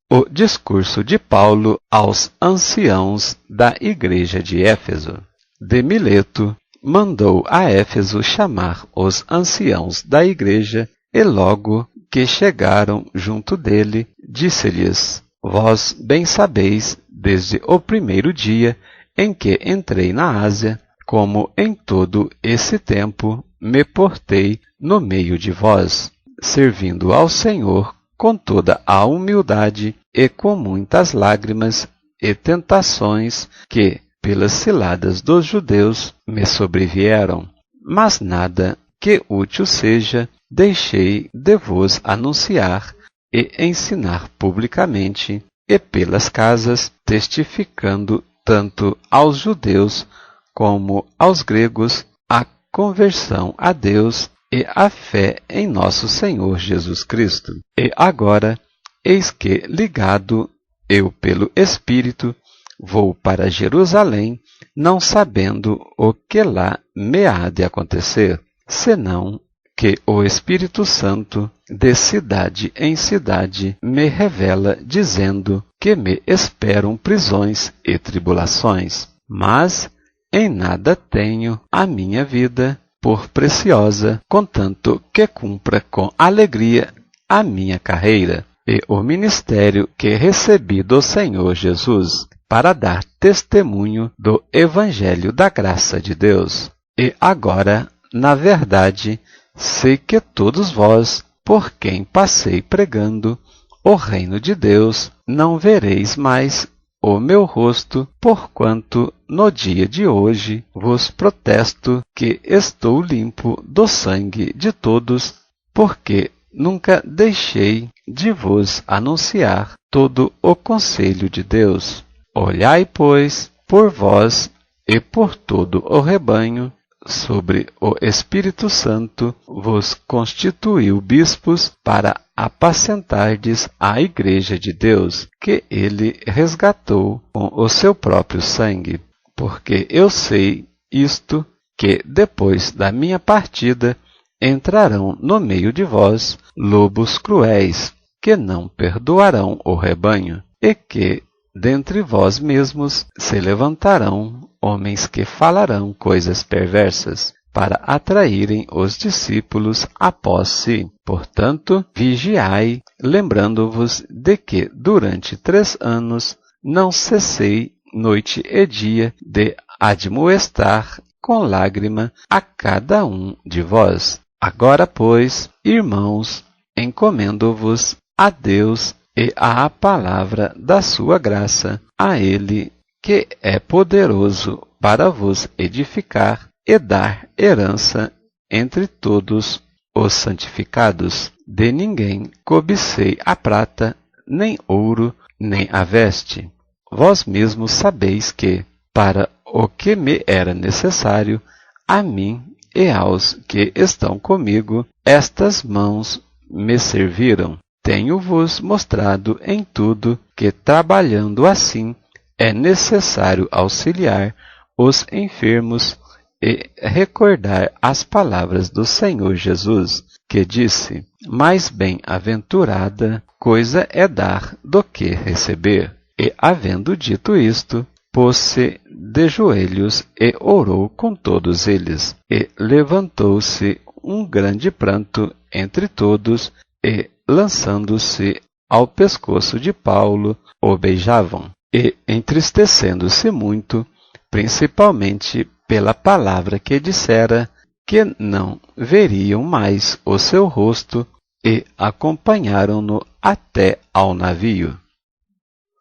O discurso de Paulo aos anciãos da igreja de Éfeso. De Mileto, mandou a Éfeso chamar os anciãos da igreja, e logo que chegaram junto dele, disse-lhes: Vós bem sabeis, desde o primeiro dia em que entrei na Ásia, como em todo esse tempo me portei no meio de vós, servindo ao Senhor com toda a humildade e com muitas lágrimas e tentações que, pelas ciladas dos judeus, me sobrevieram. Mas nada que útil seja, deixei de vos anunciar e ensinar publicamente, e pelas casas, testificando tanto aos judeus como aos gregos a conversão a Deus e a fé em nosso Senhor Jesus Cristo. E agora, eis que, ligado eu pelo Espírito, vou para Jerusalém, não sabendo o que lá me há de acontecer, senão que o Espírito Santo, de cidade em cidade, me revela, dizendo que me esperam prisões e tribulações. Mas em nada tenho a minha vida por preciosa, contanto que cumpra com alegria a minha carreira e o ministério que recebi do Senhor Jesus, para dar testemunho do Evangelho da graça de Deus. E agora, na verdade, sei que todos vós, por quem passei pregando o reino de Deus, não vereis mais o meu rosto, porquanto no dia de hoje vos protesto que estou limpo do sangue de todos, porque nunca deixei de vos anunciar todo o conselho de Deus. Olhai, pois, por vós e por todo o rebanho, sobre o Espírito Santo vos constituiu bispos para apacentardes a igreja de Deus, que ele resgatou com o seu próprio sangue. Porque eu sei isto, que depois da minha partida entrarão no meio de vós lobos cruéis, que não perdoarão o rebanho, e que dentre vós mesmos se levantarão homens que falarão coisas perversas, para atraírem os discípulos após si. Portanto, vigiai, lembrando-vos de que durante 3 anos não cessei noite e dia de admoestar com lágrima a cada um de vós. Agora, pois, irmãos, encomendo-vos a Deus e à palavra da sua graça, a Ele que é poderoso para vos edificar e dar herança entre todos os santificados. De ninguém cobicei a prata, nem ouro, nem a veste. Vós mesmos sabeis que, para o que me era necessário, a mim e aos que estão comigo, estas mãos me serviram. Tenho-vos mostrado em tudo que, trabalhando assim, é necessário auxiliar os enfermos e recordar as palavras do Senhor Jesus, que disse: mais bem-aventurada coisa é dar do que receber. E, havendo dito isto, pôs-se de joelhos e orou com todos eles. E levantou-se um grande pranto entre todos, e, lançando-se ao pescoço de Paulo, o beijavam. E, entristecendo-se muito, principalmente pela palavra que dissera, que não veriam mais o seu rosto, e acompanharam-no até ao navio.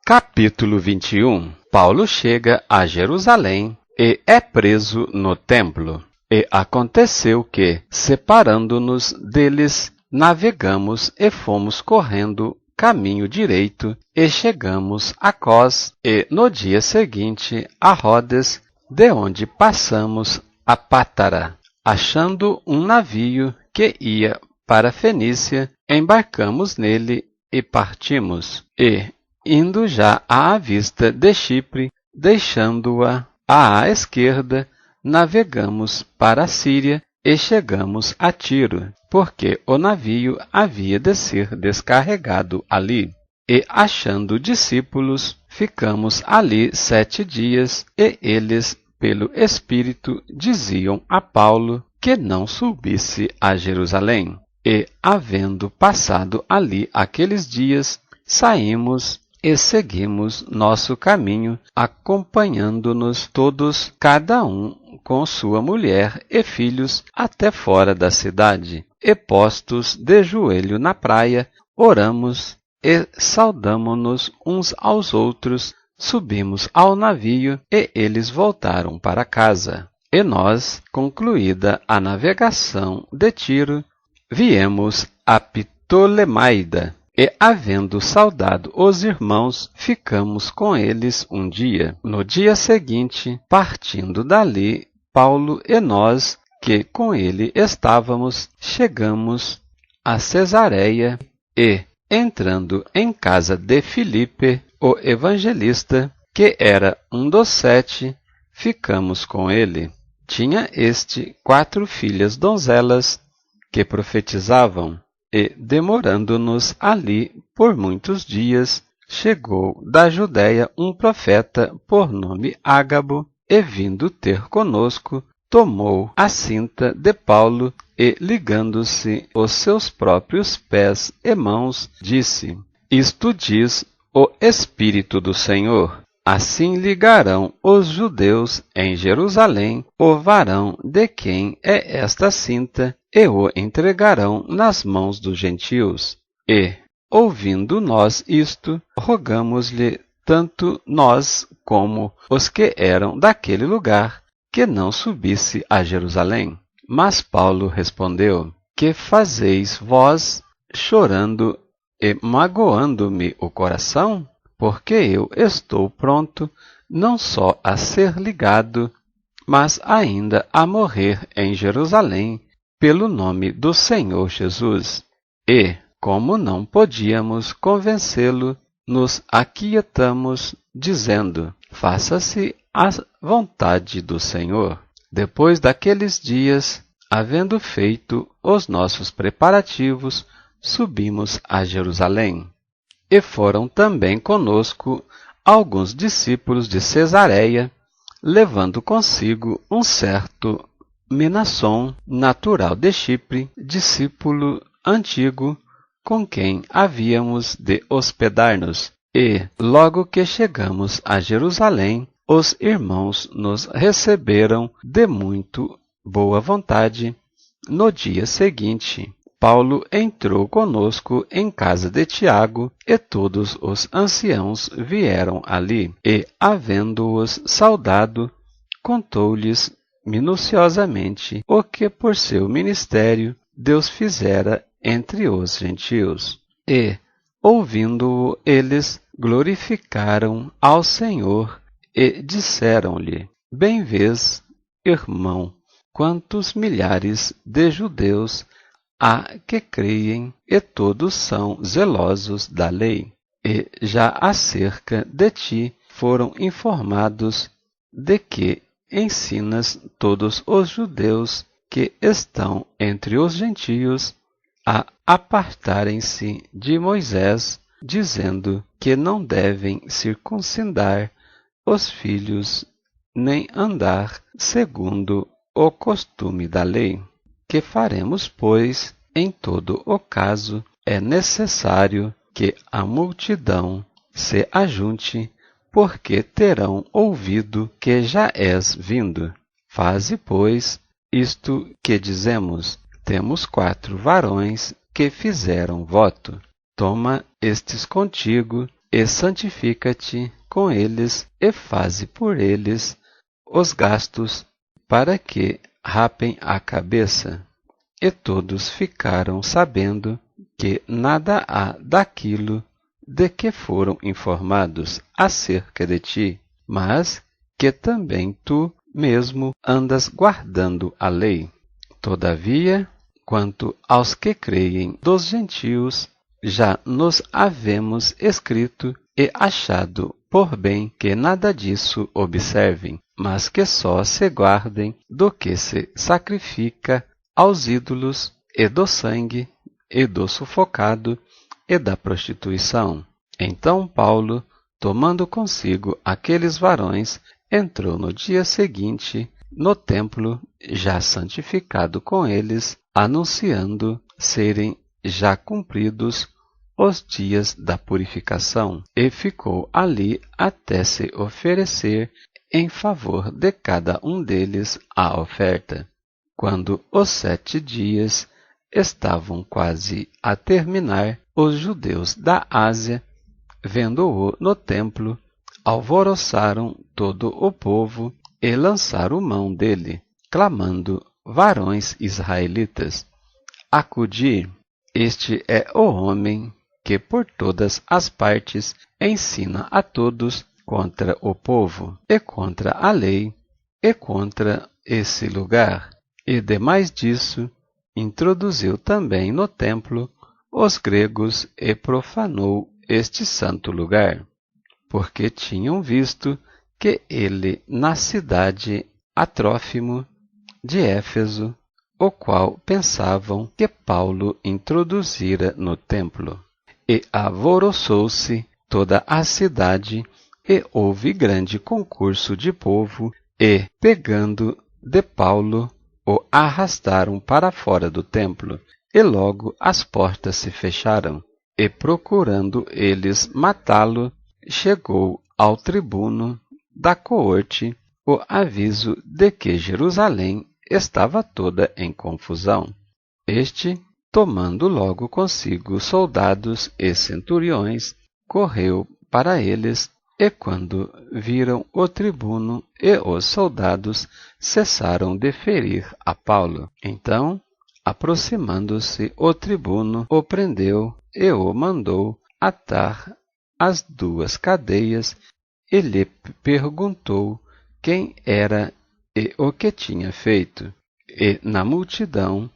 Capítulo 21. Paulo chega a Jerusalém e é preso no templo. E aconteceu que, separando-nos deles, navegamos e fomos correndo caminho direito, e chegamos a Cós, e no dia seguinte a Rodes, de onde passamos a Pátara. Achando um navio que ia para Fenícia, embarcamos nele e partimos. E, indo já à vista de Chipre, deixando-a à esquerda, navegamos para a Síria e chegamos a Tiro, porque o navio havia de ser descarregado ali. E, achando discípulos, ficamos ali 7 dias, e eles, pelo Espírito, diziam a Paulo que não subisse a Jerusalém. E, havendo passado ali aqueles dias, saímos e seguimos nosso caminho, acompanhando-nos todos, cada um com sua mulher e filhos, até fora da cidade. E, postos de joelho na praia, oramos e saudamo-nos uns aos outros, subimos ao navio e eles voltaram para casa. E nós, concluída a navegação de Tiro, viemos a Ptolemaida. E, havendo saudado os irmãos, ficamos com eles um dia. No dia seguinte, partindo dali, Paulo e nós, que com ele estávamos, chegamos a Cesareia e, entrando em casa de Filipe, o evangelista, que era um dos 7, ficamos com ele. Tinha este 4 filhas donzelas que profetizavam. E, demorando-nos ali por muitos dias, chegou da Judéia um profeta por nome Ágabo, e, vindo ter conosco, tomou a cinta de Paulo e, ligando-se os seus próprios pés e mãos, disse: isto diz o Espírito do Senhor: assim ligarão os judeus em Jerusalém o varão de quem é esta cinta, e o entregarão nas mãos dos gentios. E, ouvindo nós isto, rogamos-lhe, tanto nós como os que eram daquele lugar, que não subisse a Jerusalém. Mas Paulo respondeu: que fazeis vós, chorando e magoando-me o coração? Porque eu estou pronto não só a ser ligado, mas ainda a morrer em Jerusalém, pelo nome do Senhor Jesus. E, como não podíamos convencê-lo, nos aquietamos, dizendo: faça-se a vontade do Senhor. Depois daqueles dias, havendo feito os nossos preparativos, subimos a Jerusalém. E foram também conosco alguns discípulos de Cesareia, levando consigo um certo Menasson, natural de Chipre, discípulo antigo, com quem havíamos de hospedar-nos. E, logo que chegamos a Jerusalém, os irmãos nos receberam de muito boa vontade. No dia seguinte, Paulo entrou conosco em casa de Tiago, e todos os anciãos vieram ali, e, havendo-os saudado, contou-lhes minuciosamente o que por seu ministério Deus fizera entre os gentios. E, ouvindo-o, eles glorificaram ao Senhor e disseram-lhe: Bem vês, irmão, quantos milhares de judeus há que creem, e todos são zelosos da lei. E já acerca de ti foram informados de que ensinas todos os judeus que estão entre os gentios a apartarem-se de Moisés, dizendo que não devem circuncidar os filhos, nem andar segundo o costume da lei. Que faremos, pois, em todo o caso, é necessário que a multidão se ajunte, porque terão ouvido que já és vindo. Faze, pois, isto que dizemos. Temos 4 varões que fizeram voto. Toma estes contigo, e santifica-te com eles, e faze por eles os gastos, para que rapem a cabeça. E todos ficaram sabendo que nada há daquilo de que foram informados acerca de ti, mas que também tu mesmo andas guardando a lei. Todavia, quanto aos que creem dos gentios, já nos havemos escrito e achado por bem que nada disso observem, mas que só se guardem do que se sacrifica aos ídolos, e do sangue, e do sufocado, e da prostituição. Então Paulo, tomando consigo aqueles varões, entrou no dia seguinte no templo, já santificado com eles, anunciando serem já cumpridos os dias da purificação, e ficou ali até se oferecer em favor de cada um deles a oferta. Quando os 7 dias estavam quase a terminar, os judeus da Ásia, vendo-o no templo, alvoroçaram todo o povo e lançaram mão dele, clamando: Varões israelitas, acudi, este é o homem que por todas as partes ensina a todos contra o povo, e contra a lei, e contra esse lugar. E demais disso, introduziu também no templo os gregos e profanou este santo lugar, porque tinham visto que ele na cidade Atrófimo de Éfeso, o qual pensavam que Paulo introduzira no templo. E alvoroçou-se toda a cidade, e houve grande concurso de povo, e, pegando de Paulo, o arrastaram para fora do templo, e logo as portas se fecharam. E procurando eles matá-lo, chegou ao tribuno da coorte o aviso de que Jerusalém estava toda em confusão. Este, tomando logo consigo soldados e centuriões, correu para eles, e quando viram o tribuno e os soldados, cessaram de ferir a Paulo. Então, aproximando-se o tribuno, o prendeu e o mandou atar as 2 cadeias, e lhe perguntou quem era e o que tinha feito. E na multidão,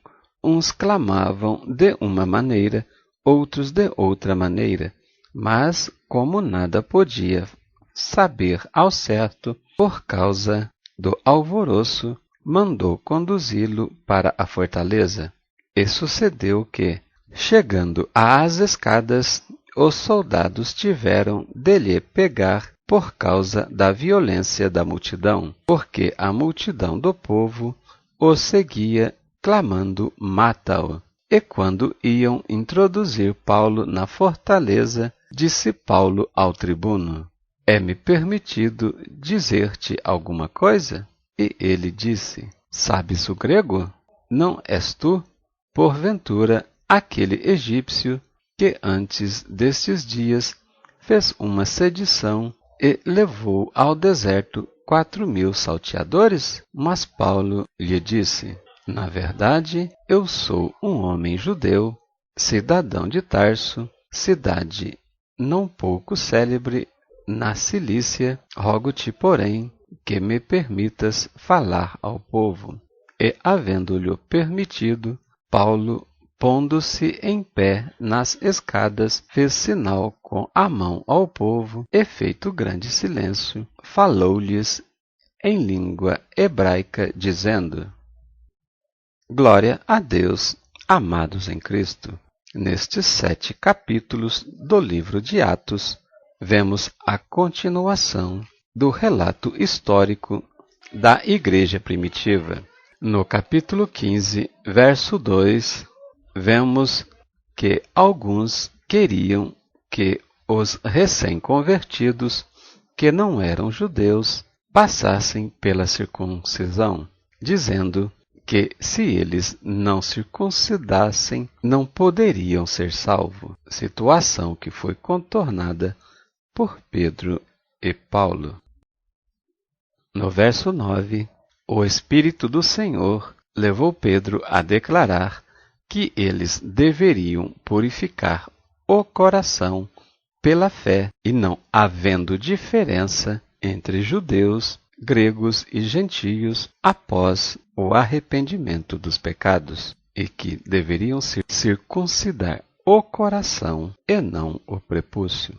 uns clamavam de uma maneira, outros de outra maneira, mas como nada podia saber ao certo por causa do alvoroço, mandou conduzi-lo para a fortaleza. E sucedeu que, chegando às escadas, os soldados tiveram de lhe pegar por causa da violência da multidão, porque a multidão do povo o seguia, clamando: mata-o. E quando iam introduzir Paulo na fortaleza, disse Paulo ao tribuno: é-me permitido dizer-te alguma coisa? E ele disse: sabes o grego? Não és tu, porventura, aquele egípcio que antes destes dias fez uma sedição e levou ao deserto 4.000 salteadores? Mas Paulo lhe disse: na verdade, eu sou um homem judeu, cidadão de Tarso, cidade não pouco célebre na Cilícia. Rogo-te, porém, que me permitas falar ao povo. E, havendo-lhe permitido, Paulo, pondo-se em pé nas escadas, fez sinal com a mão ao povo, e feito grande silêncio, falou-lhes em língua hebraica, dizendo: glória a Deus, amados em Cristo. Nestes 7 capítulos do livro de Atos, vemos a continuação do relato histórico da igreja primitiva. No capítulo 15, verso 2, vemos que alguns queriam que os recém-convertidos, que não eram judeus, passassem pela circuncisão, dizendo que se eles não circuncidassem, não poderiam ser salvos, situação que foi contornada por Pedro e Paulo. No verso 9, o Espírito do Senhor levou Pedro a declarar que eles deveriam purificar o coração pela fé, e não havendo diferença entre judeus, gregos e gentios após o arrependimento dos pecados, e que deveriam circuncidar o coração e não o prepúcio.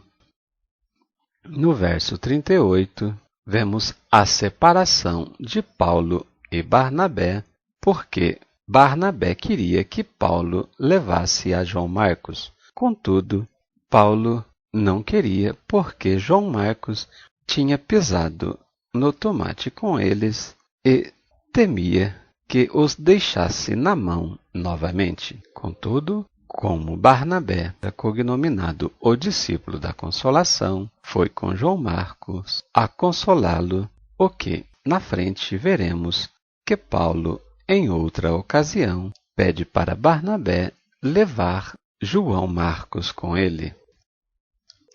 No verso 38, vemos a separação de Paulo e Barnabé, porque Barnabé queria que Paulo levasse a João Marcos. Contudo, Paulo não queria, porque João Marcos tinha pisado no tomate com eles e temia que os deixasse na mão novamente. Contudo, como Barnabé era cognominado o discípulo da consolação, foi com João Marcos a consolá-lo, o que na frente veremos que Paulo, em outra ocasião, pede para Barnabé levar João Marcos com ele.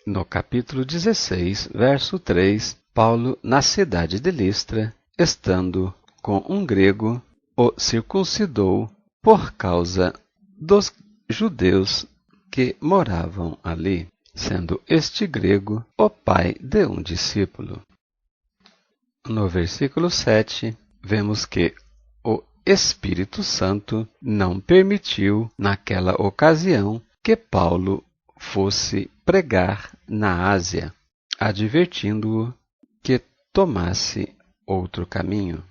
No capítulo 16, verso 3, Paulo, na cidade de Listra, estando com um grego, o circuncidou por causa dos judeus que moravam ali, sendo este grego o pai de um discípulo. No versículo 7, vemos que o Espírito Santo não permitiu, naquela ocasião, que Paulo fosse pregar na Ásia, advertindo-o que tomasse outro caminho.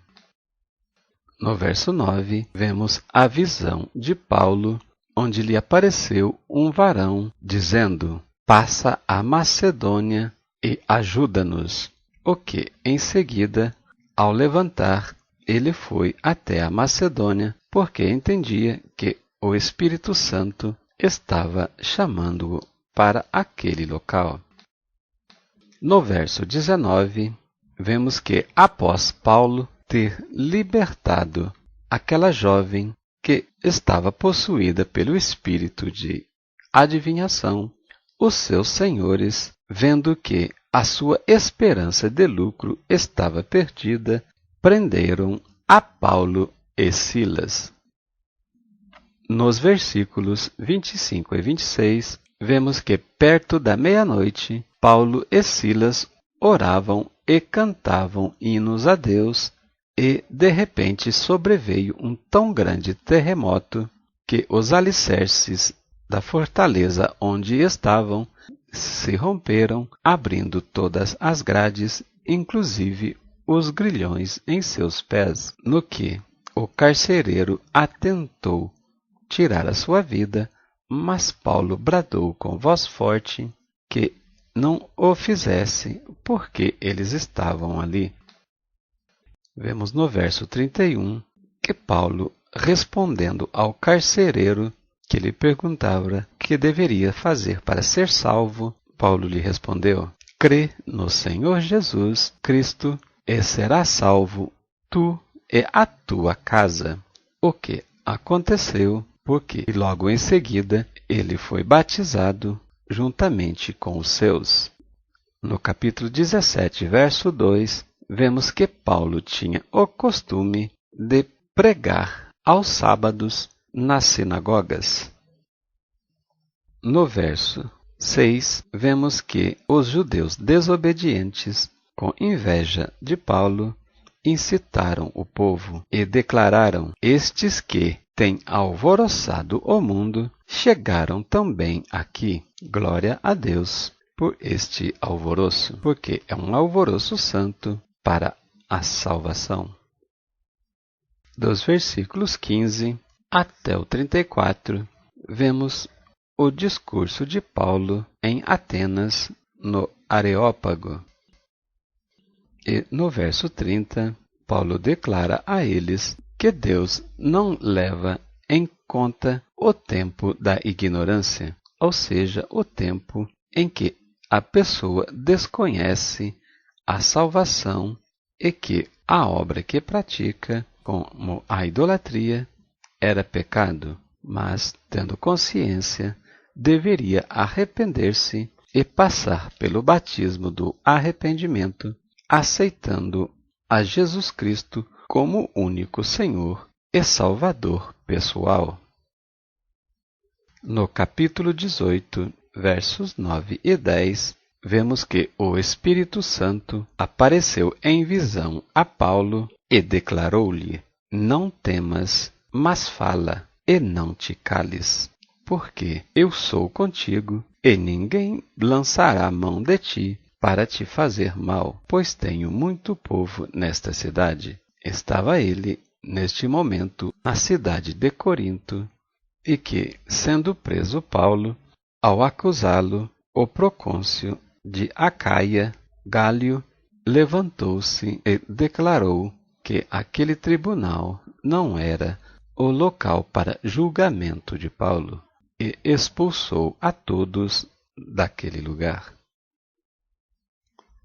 No verso 9, vemos a visão de Paulo, onde lhe apareceu um varão, dizendo: passa a Macedônia e ajuda-nos. O que, em seguida, ao levantar, ele foi até a Macedônia, porque entendia que o Espírito Santo estava chamando-o para aquele local. No verso 19, vemos que, após Paulo ter libertado aquela jovem que estava possuída pelo espírito de adivinhação, os seus senhores, vendo que a sua esperança de lucro estava perdida, prenderam a Paulo e Silas. Nos versículos 25 e 26, vemos que perto da meia-noite, Paulo e Silas oravam e cantavam hinos a Deus, e de repente sobreveio um tão grande terremoto que os alicerces da fortaleza onde estavam se romperam, abrindo todas as grades, inclusive os grilhões em seus pés, no que o carcereiro atentou tirar a sua vida, mas Paulo bradou com voz forte que não o fizesse, porque eles estavam ali. Vemos no verso 31 que Paulo, respondendo ao carcereiro que lhe perguntava o que deveria fazer para ser salvo, Paulo lhe respondeu: crê no Senhor Jesus Cristo e serás salvo, tu e a tua casa. O que aconteceu, porque logo em seguida ele foi batizado juntamente com os seus. No capítulo 17, verso 2, vemos que Paulo tinha o costume de pregar aos sábados nas sinagogas. No verso 6, vemos que os judeus desobedientes, com inveja de Paulo, incitaram o povo e declararam: estes que têm alvoroçado o mundo chegaram também aqui. Glória a Deus por este alvoroço, porque é um alvoroço santo para a salvação. Dos versículos 15 até o 34, vemos o discurso de Paulo em Atenas, no Areópago. E no verso 30, Paulo declara a eles que Deus não leva em conta o tempo da ignorância, ou seja, o tempo em que a pessoa desconhece a salvação e que a obra que pratica, como a idolatria, era pecado, mas, tendo consciência, deveria arrepender-se e passar pelo batismo do arrependimento, aceitando a Jesus Cristo como único Senhor e Salvador pessoal. No capítulo 18, versos 9 e 10, vemos que o Espírito Santo apareceu em visão a Paulo e declarou-lhe: não temas, mas fala, e não te cales, porque eu sou contigo, e ninguém lançará mão de ti para te fazer mal, pois tenho muito povo nesta cidade. Estava ele, neste momento, na cidade de Corinto, e que, sendo preso Paulo, ao acusá-lo, o procônsul de Acaia, Gálio, levantou-se e declarou que aquele tribunal não era o local para julgamento de Paulo, e expulsou a todos daquele lugar.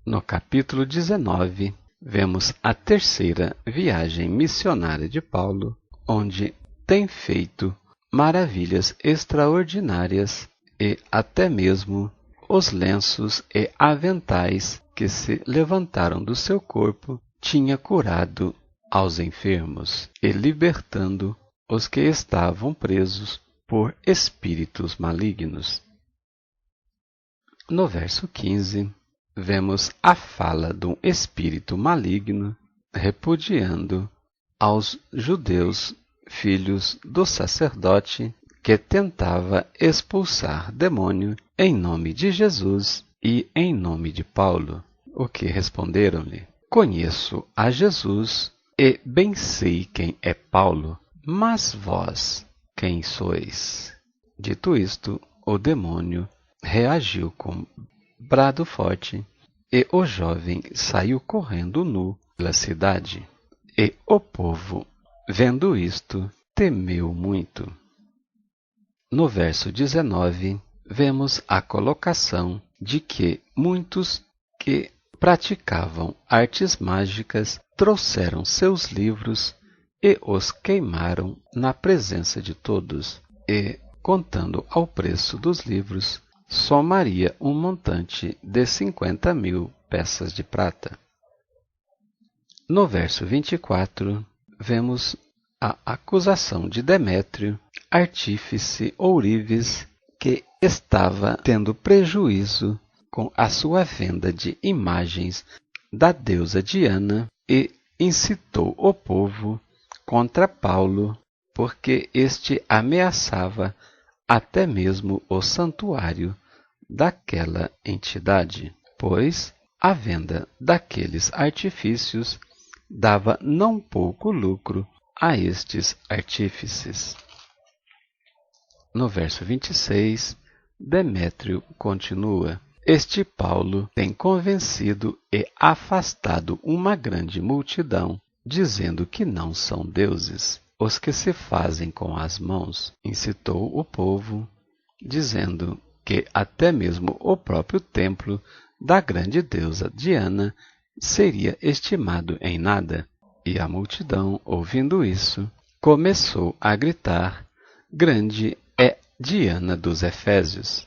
No capítulo 19, vemos a terceira viagem missionária de Paulo, onde tem feito maravilhas extraordinárias e até mesmo os lenços e aventais que se levantaram do seu corpo tinha curado aos enfermos e libertando os que estavam presos por espíritos malignos. No verso 15, vemos a fala de um espírito maligno repudiando aos judeus filhos do sacerdote que tentava expulsar demônio em nome de Jesus e em nome de Paulo. O que responderam-lhe: conheço a Jesus e bem sei quem é Paulo, mas vós quem sois? Dito isto, o demônio reagiu com brado forte, e o jovem saiu correndo nu pela cidade. E o povo, vendo isto, temeu muito. No verso 19, vemos a colocação de que muitos que praticavam artes mágicas trouxeram seus livros e os queimaram na presença de todos, e, contando ao preço dos livros, somaria um montante de 50.000 peças de prata. No verso 24, vemos a acusação de Demétrio, artífice ourives, que estava tendo prejuízo com a sua venda de imagens da deusa Diana e incitou o povo contra Paulo, porque este ameaçava até mesmo o santuário daquela entidade, pois A venda daqueles artifícios dava não pouco lucro a estes artífices. No verso 26, Demétrio continua: Este Paulo tem convencido e afastado uma grande multidão, dizendo que não são deuses os que se fazem com as mãos. Incitou o povo, dizendo que até mesmo o próprio templo da grande deusa Diana seria estimado em nada. E a multidão, ouvindo isso, começou a gritar: Grande é Diana dos Efésios.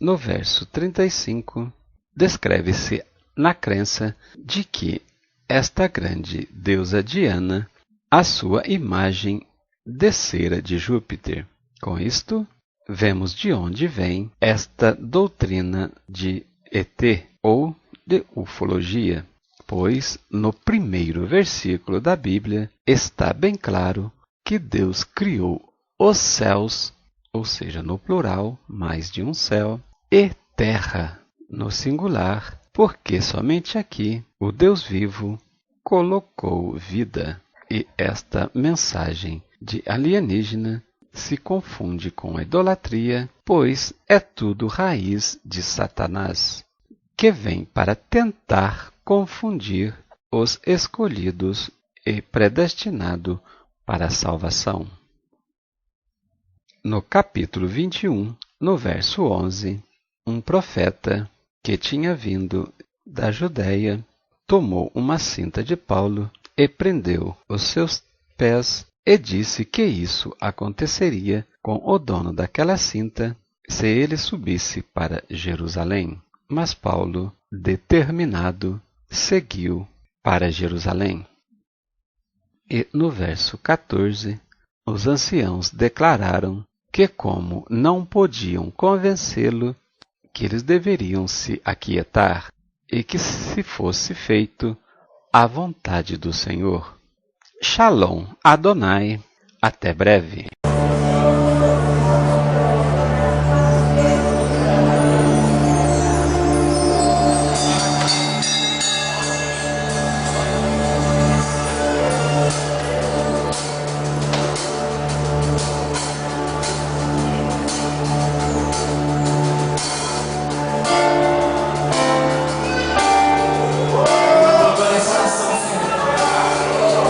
No verso 35, descreve-se na crença de que esta grande deusa Diana, a sua imagem descera de Júpiter. Com isto, vemos de onde vem esta doutrina de ET ou de ufologia, pois no primeiro versículo da Bíblia está bem claro que Deus criou os céus, ou seja, no plural, mais de um céu, e terra, no singular, porque somente aqui o Deus vivo colocou vida. E esta mensagem de alienígena se confunde com a idolatria, pois é tudo raiz de Satanás, que vem para tentar confundir os escolhidos e predestinados para a salvação. No capítulo 21, no verso 11, um profeta que tinha vindo da Judéia tomou uma cinta de Paulo e prendeu os seus pés e disse que isso aconteceria com o dono daquela cinta se ele subisse para Jerusalém. Mas Paulo, determinado, seguiu para Jerusalém. E no verso 14, os anciãos declararam que, como não podiam convencê-lo, que eles deveriam se aquietar e que se fosse feito a vontade do Senhor. Shalom Adonai. Até breve.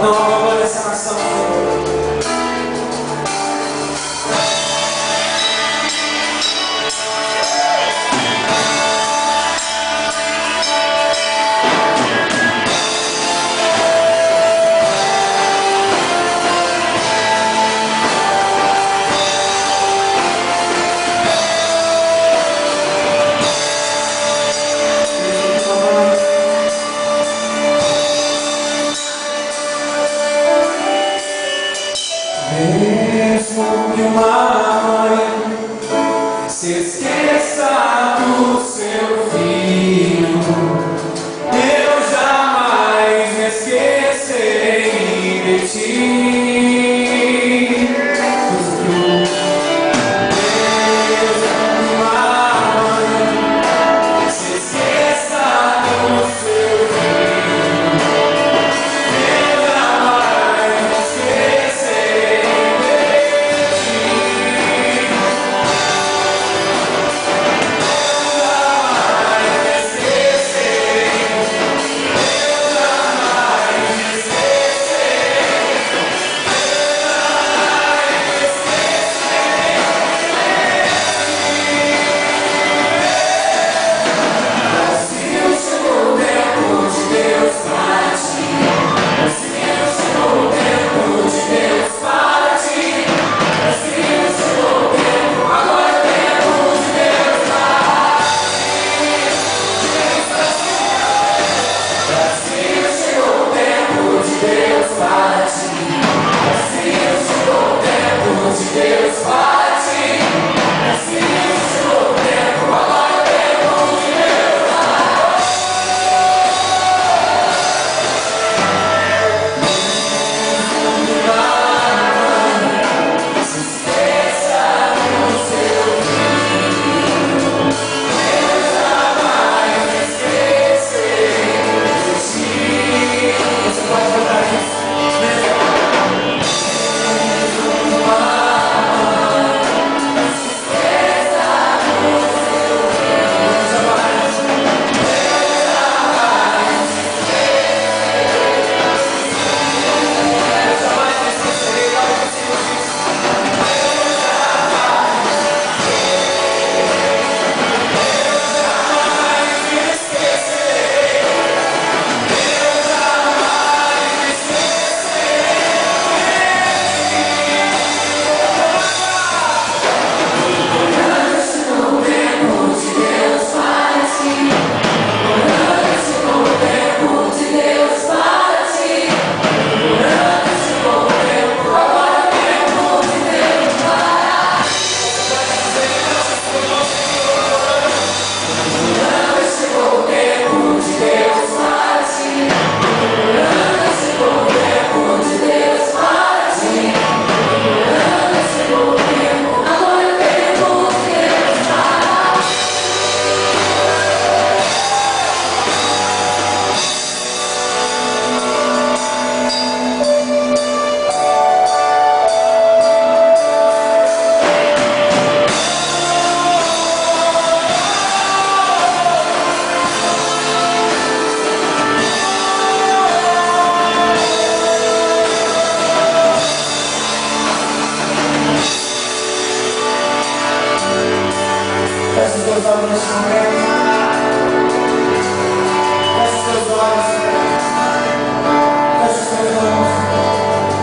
Não, agora essa nação.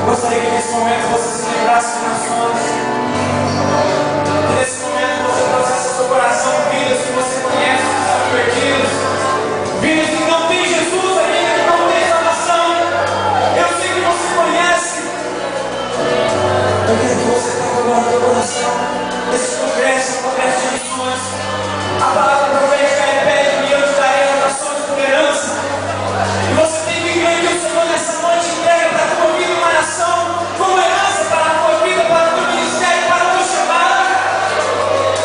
Gostaria que nesse momento você se lembrasse de nações. Que nesse momento você trouxesse ao seu coração vidas que você conhece, que estão perdidas. Vidas que não têm Jesus ainda, que não têm salvação. Eu sei que você conhece. Eu quero que você traga agora no teu coração esse congresso de missões. A palavra profética é pede e eu te darei oração de tolerância. E você tem que crer que o Senhor nessa noite entrega para a tua vida uma nação como herança para a tua vida, para o teu ministério, para o teu chamado.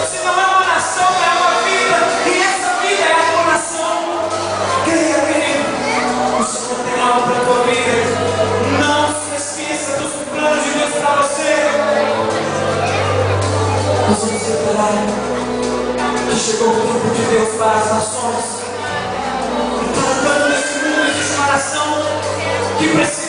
Se não é uma nação, é uma vida, e essa vida é a tua nação. Creia, querido, o Senhor tem algo para a tua vida. Não se esqueça dos planos de Deus para você. Nós vamos declarar que chegou o tempo de Deus para as nações. E para todo esse mundo existe uma nação que precisa